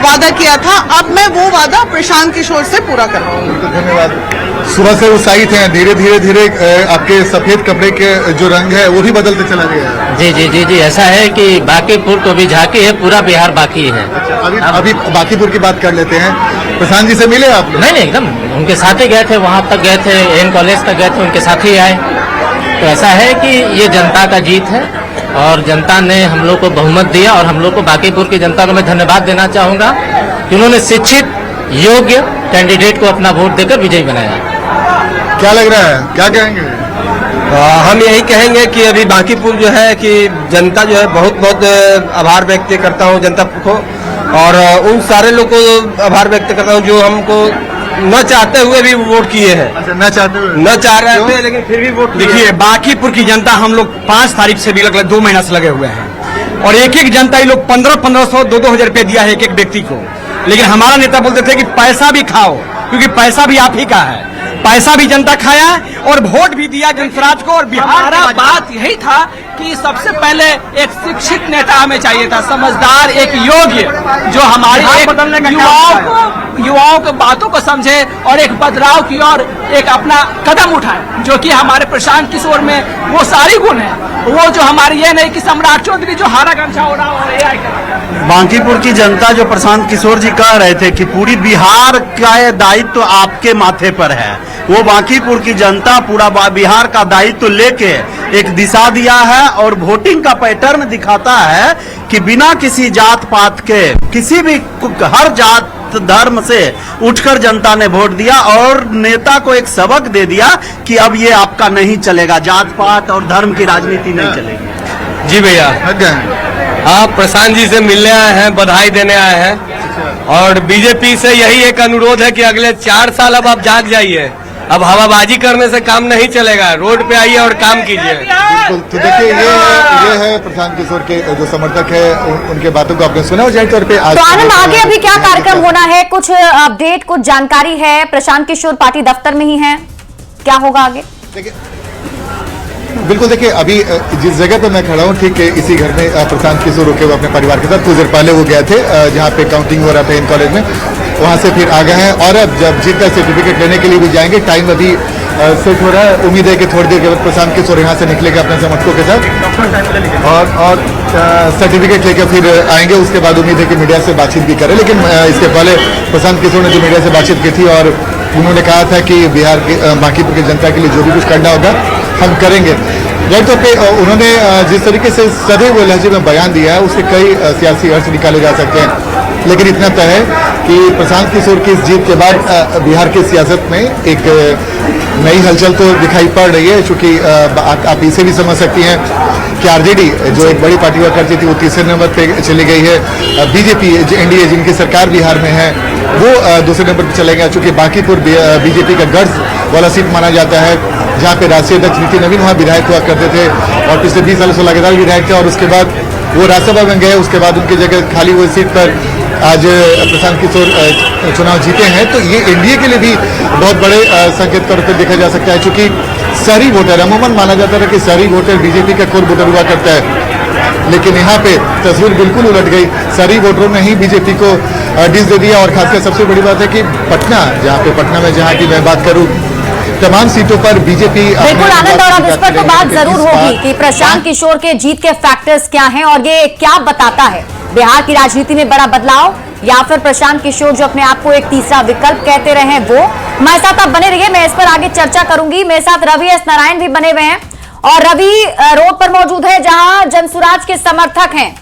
वादा किया था, अब मैं वो वादा प्रशांत किशोर से पूरा करूंगा। धन्यवाद। सुबह से उत्साहित हैं, धीरे धीरे आपके सफेद कपड़े के जो रंग है वो भी बदलते चला गया है। जी जी जी जी, ऐसा है कि बांकीपुर तो भी झांकी है, पूरा बिहार बाकी है। अभी बांकीपुर की बात कर लेते हैं। प्रशांत जी से मिले आप? नहीं, एकदम उनके साथ ही गए थे, वहां तक गए थे, एन कॉलेज तक गए थे, उनके साथ ही आए। तो ऐसा है कि ये जनता का जीत है और जनता ने हम लोग को बहुमत दिया, और हम लोग को बांकीपुर की जनता को मैं धन्यवाद देना चाहूंगा कि उन्होंने शिक्षित योग्य कैंडिडेट को अपना वोट देकर विजयी बनाया। क्या लग रहा है, क्या कहेंगे? हम यही कहेंगे कि अभी बांकीपुर जो है कि जनता जो है बहुत आभार व्यक्त करता हूँ जनता को, और उन सारे लोग को आभार व्यक्त करता हूँ जो हमको न चाहते हुए भी वोट किए हैं। अच्छा, न चाहते हुए? न चाह रहे थे लेकिन फिर भी वोट। देखिए, बांकीपुर की जनता हम लोग 5 तारीख से भी लगभग 2 महीना से लगे हुए हैं, और एक एक जनता ये लोग 1500 2-2000 रुपये दिया है एक एक व्यक्ति को। लेकिन हमारा नेता बोलते थे कि पैसा भी खाओ, क्योंकि पैसा भी आप ही का है। पैसा भी जनता खाया और वोट भी दिया जनसुराज को। और हमारा बात यही था कि सबसे पहले एक शिक्षित नेता हमें चाहिए था, समझदार, एक योग्य, जो हमारे युवाओं की बातों को समझे और एक बदलाव की ओर एक अपना कदम उठाए, जो कि हमारे प्रशांत किशोर में वो सारी गुण है। वो जो हमारी ये नहीं कि सम्राट चौधरी जो हरा गमछा ओढ़ा और बांकीपुर की जनता जो प्रशांत किशोर जी कह रहे थे कि पूरी बिहार का दायित्व तो आपके माथे पर है, वो बांकीपुर की जनता पूरा बिहार का दायित्व लेके एक दिशा दिया है और वोटिंग का पैटर्न दिखाता है कि बिना किसी जात पात के, किसी भी हर जात धर्म से उठकर जनता ने वोट दिया और नेता को एक सबक दे दिया कि अब ये आपका नहीं चलेगा, जात पात और धर्म की राजनीति नहीं चलेगी। जी भैया, आप प्रशांत जी से मिलने आए हैं, बधाई देने आए हैं, और बीजेपी से यही एक अनुरोध है कि अगले 4 साल अब आप जाग जाइए। अब हवाबाजी करने से काम नहीं चलेगा, रोड पे आइए और काम कीजिए। बिल्कुल। तो देखिए, ये है प्रशांत किशोर के जो समर्थक है, उनके बातों को आपने सुना। और जाहिर तौर पे तो आनंद, आगे अभी क्या कार्यक्रम होना है? कुछ अपडेट, कुछ जानकारी है? प्रशांत किशोर पार्टी दफ्तर में ही है। क्या होगा आगे? बिल्कुल, देखिए अभी जिस जगह पर मैं खड़ा हूँ ठीक इसी घर में प्रशांत किशोर रुके हुए अपने परिवार के साथ कुछ देर पहले वो गए थे जहाँ पे काउंटिंग हो रहा था इन कॉलेज में, वहाँ से फिर आ गए हैं और अब जब जीत का सर्टिफिकेट लेने के लिए भी जाएंगे। टाइम अभी सेट हो रहा है, उम्मीद है कि थोड़ी देर के बाद प्रशांत किशोर यहाँ से निकलेगा अपने समर्थकों के साथ और सर्टिफिकेट लेकर फिर आएंगे। उसके बाद उम्मीद है कि मीडिया से बातचीत भी करें, लेकिन इसके पहले प्रशांत किशोर ने जो मीडिया से बातचीत की थी और उन्होंने कहा था कि बिहार के बांकीपुर की जनता के लिए जो भी कुछ करना होगा हम करेंगे। राइट, तो उन्होंने जिस तरीके से सदैव लहजे में बयान दिया है उससे कई सियासी अर्थ निकाले जा सकते हैं, लेकिन इतना तय है कि प्रशांत किशोर की इस जीत के बाद बिहार की सियासत में एक नई हलचल तो दिखाई पड़ रही है, क्योंकि आप इसे भी समझ सकती हैं कि आरजेडी जो एक बड़ी पार्टी हुआ करती थी वो तीसरे नंबर पे चली गई है। बीजेपी एनडीए जिनकी सरकार बिहार में है वो दूसरे नंबर पर चले गए, चूंकि बांकीपुर बीजेपी का गढ़ वाला सीट माना जाता है, जहाँ पे राष्ट्रीय अध्यक्ष नीति नवीन वहाँ विधायक हुआ करते थे और पिछले 20 सालों से लगातार विधायक थे और उसके बाद वो राज्यसभा में गए, उसके बाद उनकी जगह खाली हुई सीट पर आज प्रशांत किशोर चुनाव जीते हैं। तो ये एनडीए के लिए भी बहुत बड़े संकेत के तौर पर देखा जा सकता है, क्योंकि शहरी वोटर अमूमन माना जाता था कि शहरी वोटर बीजेपी का कोर वोटर हुआ करता है, लेकिन यहाँ पे तस्वीर बिल्कुल उलट गई। शहरी वोटरों ने ही बीजेपी को डिस दे दिया और खासकर सबसे बड़ी बात है कि पटना, जहाँ पे पटना में जहाँ की मैं बात करूँ तमाम सीटों पर बीजेपी बिल्कुल आनंद, और अब इस पर तो बात जरूर होगी कि प्रशांत किशोर के जीत के फैक्टर्स क्या हैं और ये क्या बताता है बिहार की राजनीति में बड़ा बदलाव, या फिर प्रशांत किशोर जो अपने आप को एक तीसरा विकल्प कहते रहे हैं वो। हमारे साथ आप बने रहिए, मैं इस पर आगे चर्चा करूंगी। मेरे साथ रवि एस नारायण भी बने हुए हैं और रवि रोड पर मौजूद है जहां जनसुराज के समर्थक हैं।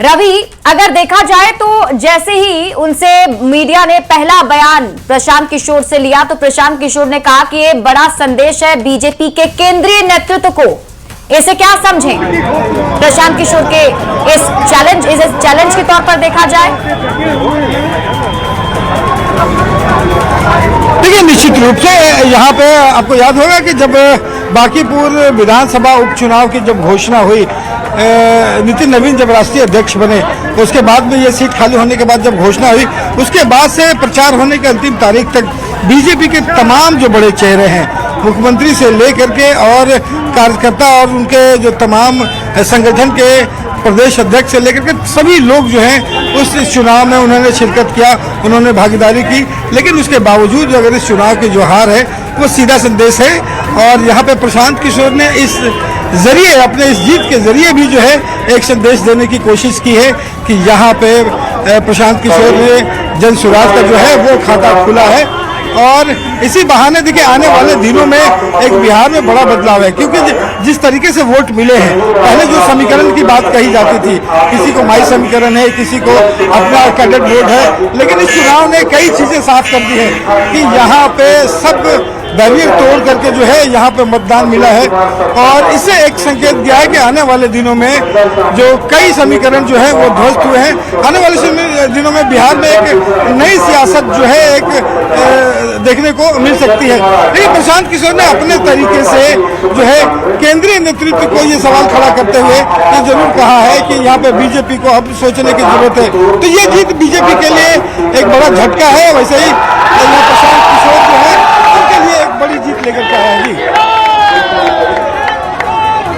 रवि, अगर देखा जाए तो जैसे ही उनसे मीडिया ने पहला बयान प्रशांत किशोर से लिया तो प्रशांत किशोर ने कहा कि ये बड़ा संदेश है बीजेपी के केंद्रीय नेतृत्व को। इसे क्या समझें प्रशांत किशोर के इस चैलेंज के तौर पर देखा जाए? देखिए, निश्चित रूप से यहाँ पे आपको याद होगा कि जब बांकीपुर विधानसभा उपचुनाव की जब घोषणा हुई, नितिन नवीन जब राष्ट्रीय अध्यक्ष बने, उसके बाद में ये सीट खाली होने के बाद जब घोषणा हुई, उसके बाद से प्रचार होने की अंतिम तारीख तक बीजेपी के तमाम जो बड़े चेहरे हैं, मुख्यमंत्री से लेकर के और कार्यकर्ता और उनके जो तमाम संगठन के प्रदेश अध्यक्ष से लेकर के सभी लोग जो हैं उस चुनाव में उन्होंने शिरकत किया, उन्होंने भागीदारी की। लेकिन उसके बावजूद अगर इस चुनाव की जो हार है वो सीधा संदेश है और यहाँ पे प्रशांत किशोर ने इस जरिए, अपने इस जीत के जरिए भी जो है एक संदेश देने की कोशिश की है कि यहाँ पे प्रशांत किशोर ने जनसुराज का जो है वो खाता खुला है और इसी बहाने देखिए आने वाले दिनों में एक बिहार में बड़ा बदलाव है, क्योंकि जिस तरीके से वोट मिले हैं, पहले जो समीकरण की बात कही जाती थी, किसी को माई समीकरण है, किसी को अपना कैडेट वोट है, लेकिन इस चुनाव ने कई चीजें साफ कर दी है कि यहाँ पे सब बैरियर तोड़ करके जो है यहाँ पे मतदान मिला है और इससे एक संकेत दिया है कि आने वाले दिनों में जो कई समीकरण जो है वो ध्वस्त हुए हैं। आने वाले दिनों में बिहार में एक नई सियासत जो है एक देखने को मिल सकती है। लेकिन प्रशांत किशोर ने अपने तरीके से जो है केंद्रीय नेतृत्व को ये सवाल खड़ा करते हुए ये जरूर कहा है कि यहाँ पे बीजेपी को अब सोचने की जरूरत है। तो ये जीत बीजेपी के लिए एक बड़ा झटका है। वैसे ही प्रशांत किशोर जो है उनके लिए एक बड़ी जीत लेकर के आएगी।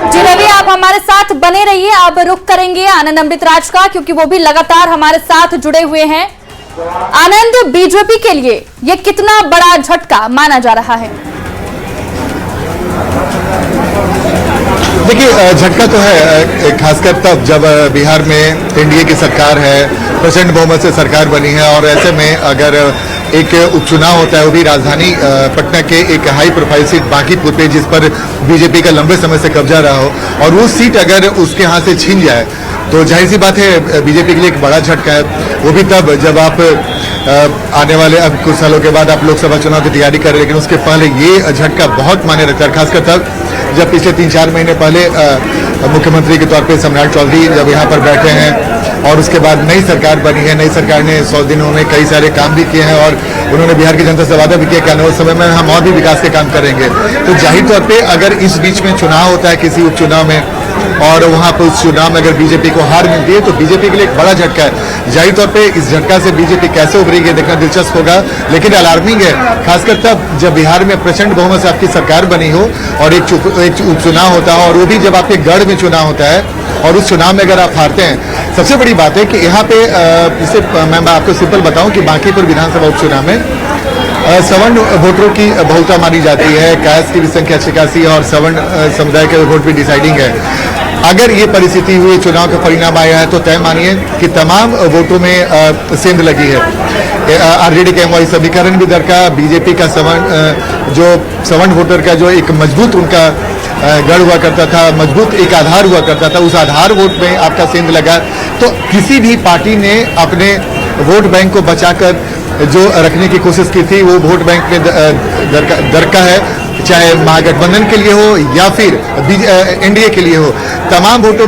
जी रवि, आप हमारे साथ बने रहिए। अब रुख करेंगे आनंद अमृतराज का, क्योंकि वो भी लगातार हमारे साथ जुड़े हुए हैं। आनंद, बीजेपी के लिए ये कितना बड़ा झटका माना जा रहा है? देखिए, झटका तो है, खासकर तब जब बिहार में एनडीए की सरकार है, प्रचंड बहुमत से सरकार बनी है और ऐसे में अगर एक उपचुनाव होता है वो भी राजधानी पटना के एक हाई प्रोफाइल सीट बांकीपुर पे, जिस पर बीजेपी का लंबे समय से कब्जा रहा हो, और वो सीट अगर उसके हाथ से छीन जाए तो जाहिर सी बात है बीजेपी के लिए एक बड़ा झटका है। वो भी तब जब आप आने वाले अब कुछ सालों के बाद आप लोकसभा चुनाव की तैयारी कर रहे हैं, लेकिन उसके पहले ये झटका बहुत मायने रखता है, खासकर तब जब पिछले 3-4 महीने पहले मुख्यमंत्री के तौर पे सम्राट चौधरी जब यहाँ पर बैठे हैं और उसके बाद नई सरकार बनी है। नई सरकार ने 100 दिनों में कई सारे काम भी किए हैं और उन्होंने बिहार की जनता से वादा भी किया कि आने वाले समय में हम और भी विकास के काम करेंगे। तो जाहिर तौर पे अगर इस बीच में चुनाव होता है किसी उपचुनाव में और वहां पर उस चुनाव में अगर बीजेपी को हार मिलती है तो बीजेपी के लिए एक बड़ा झटका है। जाहिर तौर पे इस झटका से बीजेपी कैसे उभरेगी देखना दिलचस्प होगा, लेकिन अलार्मिंग है, खासकर तब जब बिहार में प्रचंड बहुमत से आपकी सरकार बनी हो और एक उपचुनाव होता है, और वो भी जब आपके गढ़ में चुनाव होता है और उस चुनाव में अगर आप हारते हैं। सबसे बड़ी बात है कि यहाँ पे जैसे मैं आपको सिंपल बताऊं कि बांकीपुर विधानसभा उपचुनाव में सवर्ण वोटरों की बहुलता मानी जाती है, कास्ट की भी संख्या 86 और सवर्ण समुदाय के वोट भी डिसाइडिंग है। अगर ये परिस्थिति हुई, चुनाव का परिणाम आया है, तो तय मानिए कि तमाम वोटों में सेंध लगी है। आरजेडी का वही समीकरण भी दरकार, बीजेपी का जो सवर्ण वोटर का जो एक मजबूत उनका गढ़ हुआ करता था, मजबूत एक आधार हुआ करता था, उस आधार वोट में आपका सेंध लगा। तो किसी भी पार्टी ने अपने वोट बैंक को बचाकर जो रखने की कोशिश की थी, वो वोट बैंक में दरका है, चाहे महागठबंधन के लिए हो या फिर एनडीए के लिए हो। तमाम वोटों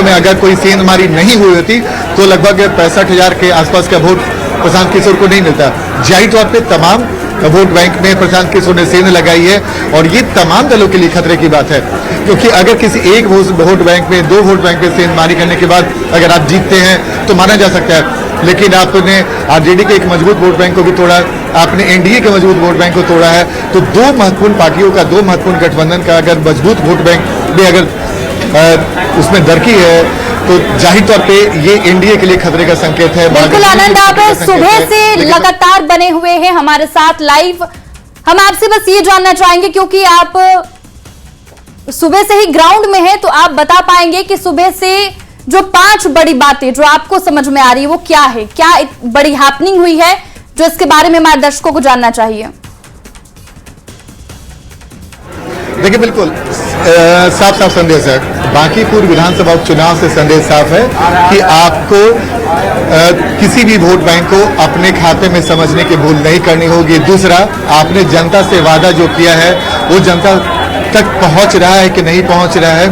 में अगर कोई सेंधमारी नहीं हुई होती तो लगभग 65,000 के आसपास का वोट प्रशांत किशोर को नहीं मिलता। जाहिर तौर पे तमाम वोट बैंक में प्रशांत किशोर ने सेंध लगाई है और ये तमाम दलों के लिए खतरे की बात है, क्योंकि अगर किसी एक वोट बैंक में, 2 वोट बैंक में सेंधमारी करने के बाद अगर आप जीतते हैं तो माना जा सकता है, लेकिन आपने आरजेडी के एक मजबूत वोट बैंक को भी तोड़ा, आपने एनडीए के मजबूत वोट बैंक को तोड़ा है। तो 2 महत्वपूर्ण पार्टियों का, 2 महत्वपूर्ण गठबंधन का अगर मजबूत वोट बैंक भी अगर उसमें दरकी है तो जाहिर तौर पे ये एनडीए के लिए खतरे का संकेत है। बिल्कुल आनंद, आप सुबह से लगातार बने हुए हैं हमारे साथ लाइव। हम आपसे बस ये जानना चाहेंगे, क्योंकि आप सुबह से ही ग्राउंड में हैं, तो आप बता पाएंगे कि सुबह से जो 5 बड़ी बातें जो आपको समझ में आ रही है वो क्या है, क्या एक बड़ी हैपनिंग हुई है जो इसके बारे में हमारे दर्शकों को जानना चाहिए। देखिए, बिल्कुल साफ साफ संदेश है। बांकीपुर विधानसभा उपचुनाव से संदेश साफ है कि आपको किसी भी वोट बैंक को अपने खाते में समझने की भूल नहीं करनी होगी। दूसरा, आपने जनता से वादा जो किया है वो जनता तक पहुंच रहा है कि नहीं पहुंच रहा है,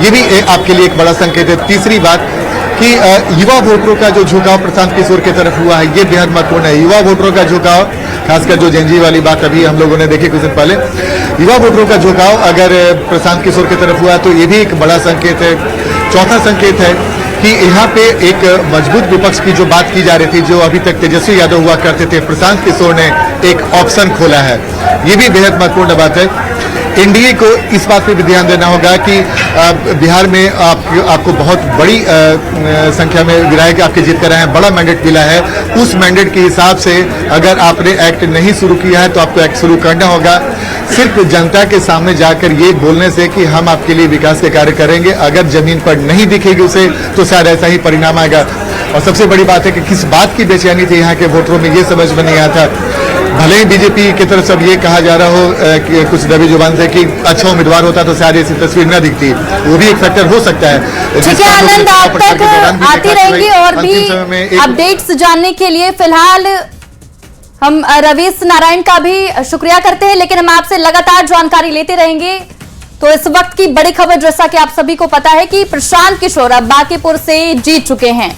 ये भी आपके लिए एक बड़ा संकेत है। तीसरी बात कि युवा वोटरों का जो झुकाव प्रशांत किशोर की तरफ हुआ है, ये बेहद महत्वपूर्ण है। युवा वोटरों का झुकाव, खासकर जो जेनजी वाली बात अभी हम लोगों ने देखी कुछ दिन पहले, युवा वोटरों का झुकाव अगर प्रशांत किशोर की तरफ हुआ तो ये भी एक बड़ा संकेत है। चौथा संकेत है कि यहाँ पे एक मजबूत विपक्ष की जो बात की जा रही थी, जो अभी तक तेजस्वी यादव हुआ करते थे, प्रशांत किशोर ने एक ऑप्शन खोला है, ये भी बेहद महत्वपूर्ण बात है। एनडीए को इस बात पे भी ध्यान देना होगा कि बिहार में आपको बहुत बड़ी संख्या में विधायक आपके जीत कर रहे हैं, बड़ा मैंडेट मिला है। उस मैंडेट के हिसाब से अगर आपने एक्ट नहीं शुरू किया है तो आपको एक्ट शुरू करना होगा। सिर्फ जनता के सामने जाकर ये बोलने से कि हम आपके लिए विकास के कार्य करेंगे, अगर जमीन पर नहीं दिखेगी उसे तो शायद ऐसा ही परिणाम आएगा। और सबसे बड़ी बात है कि किस बात की बेचैनी थी यहाँ के वोटरों में, ये समझ में नहीं आया था। भले ही बीजेपी की तरफ सब ये कहा जा रहा हो कि कुछ दबी जुबान से कि अच्छा उम्मीदवार होता तो शायद ऐसी तस्वीर न दिखती, वो भी एक फैक्टर हो सकता है। ठीक है आनंद, आप तक आती रहेंगी और भी अपडेट्स जानने के लिए फिलहाल हम रवीश नारायण का भी शुक्रिया करते हैं, लेकिन हम आपसे लगातार जानकारी लेते रहेंगे। तो इस वक्त की बड़ी खबर, जैसा कि आप सभी को पता है कि प्रशांत किशोर अब बांकीपुर से जीत चुके हैं।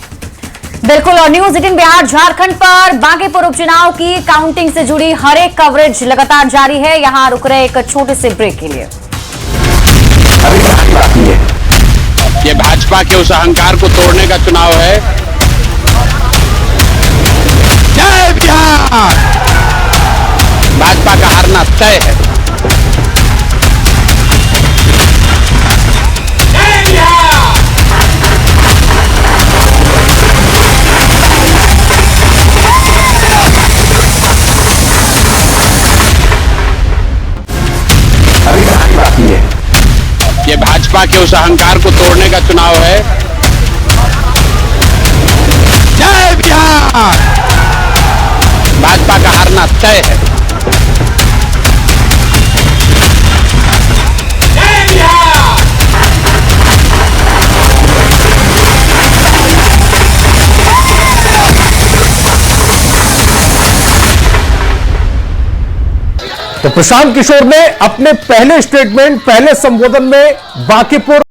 बिल्कुल, और न्यूज 18 बिहार झारखंड पर बांकीपुर उपचुनाव की काउंटिंग से जुड़ी हर एक कवरेज लगातार जारी है। यहां रुक रहे एक छोटे से ब्रेक के लिए। ये भाजपा के उस अहंकार को तोड़ने का चुनाव है। जय बिहार! भाजपा का हारना तय है। ये भाजपा के उस अहंकार को तोड़ने का चुनाव है। जय बिहार! भाजपा का हारना तय है। तो प्रशांत किशोर ने अपने पहले स्टेटमेंट, पहले संबोधन में बांकीपुर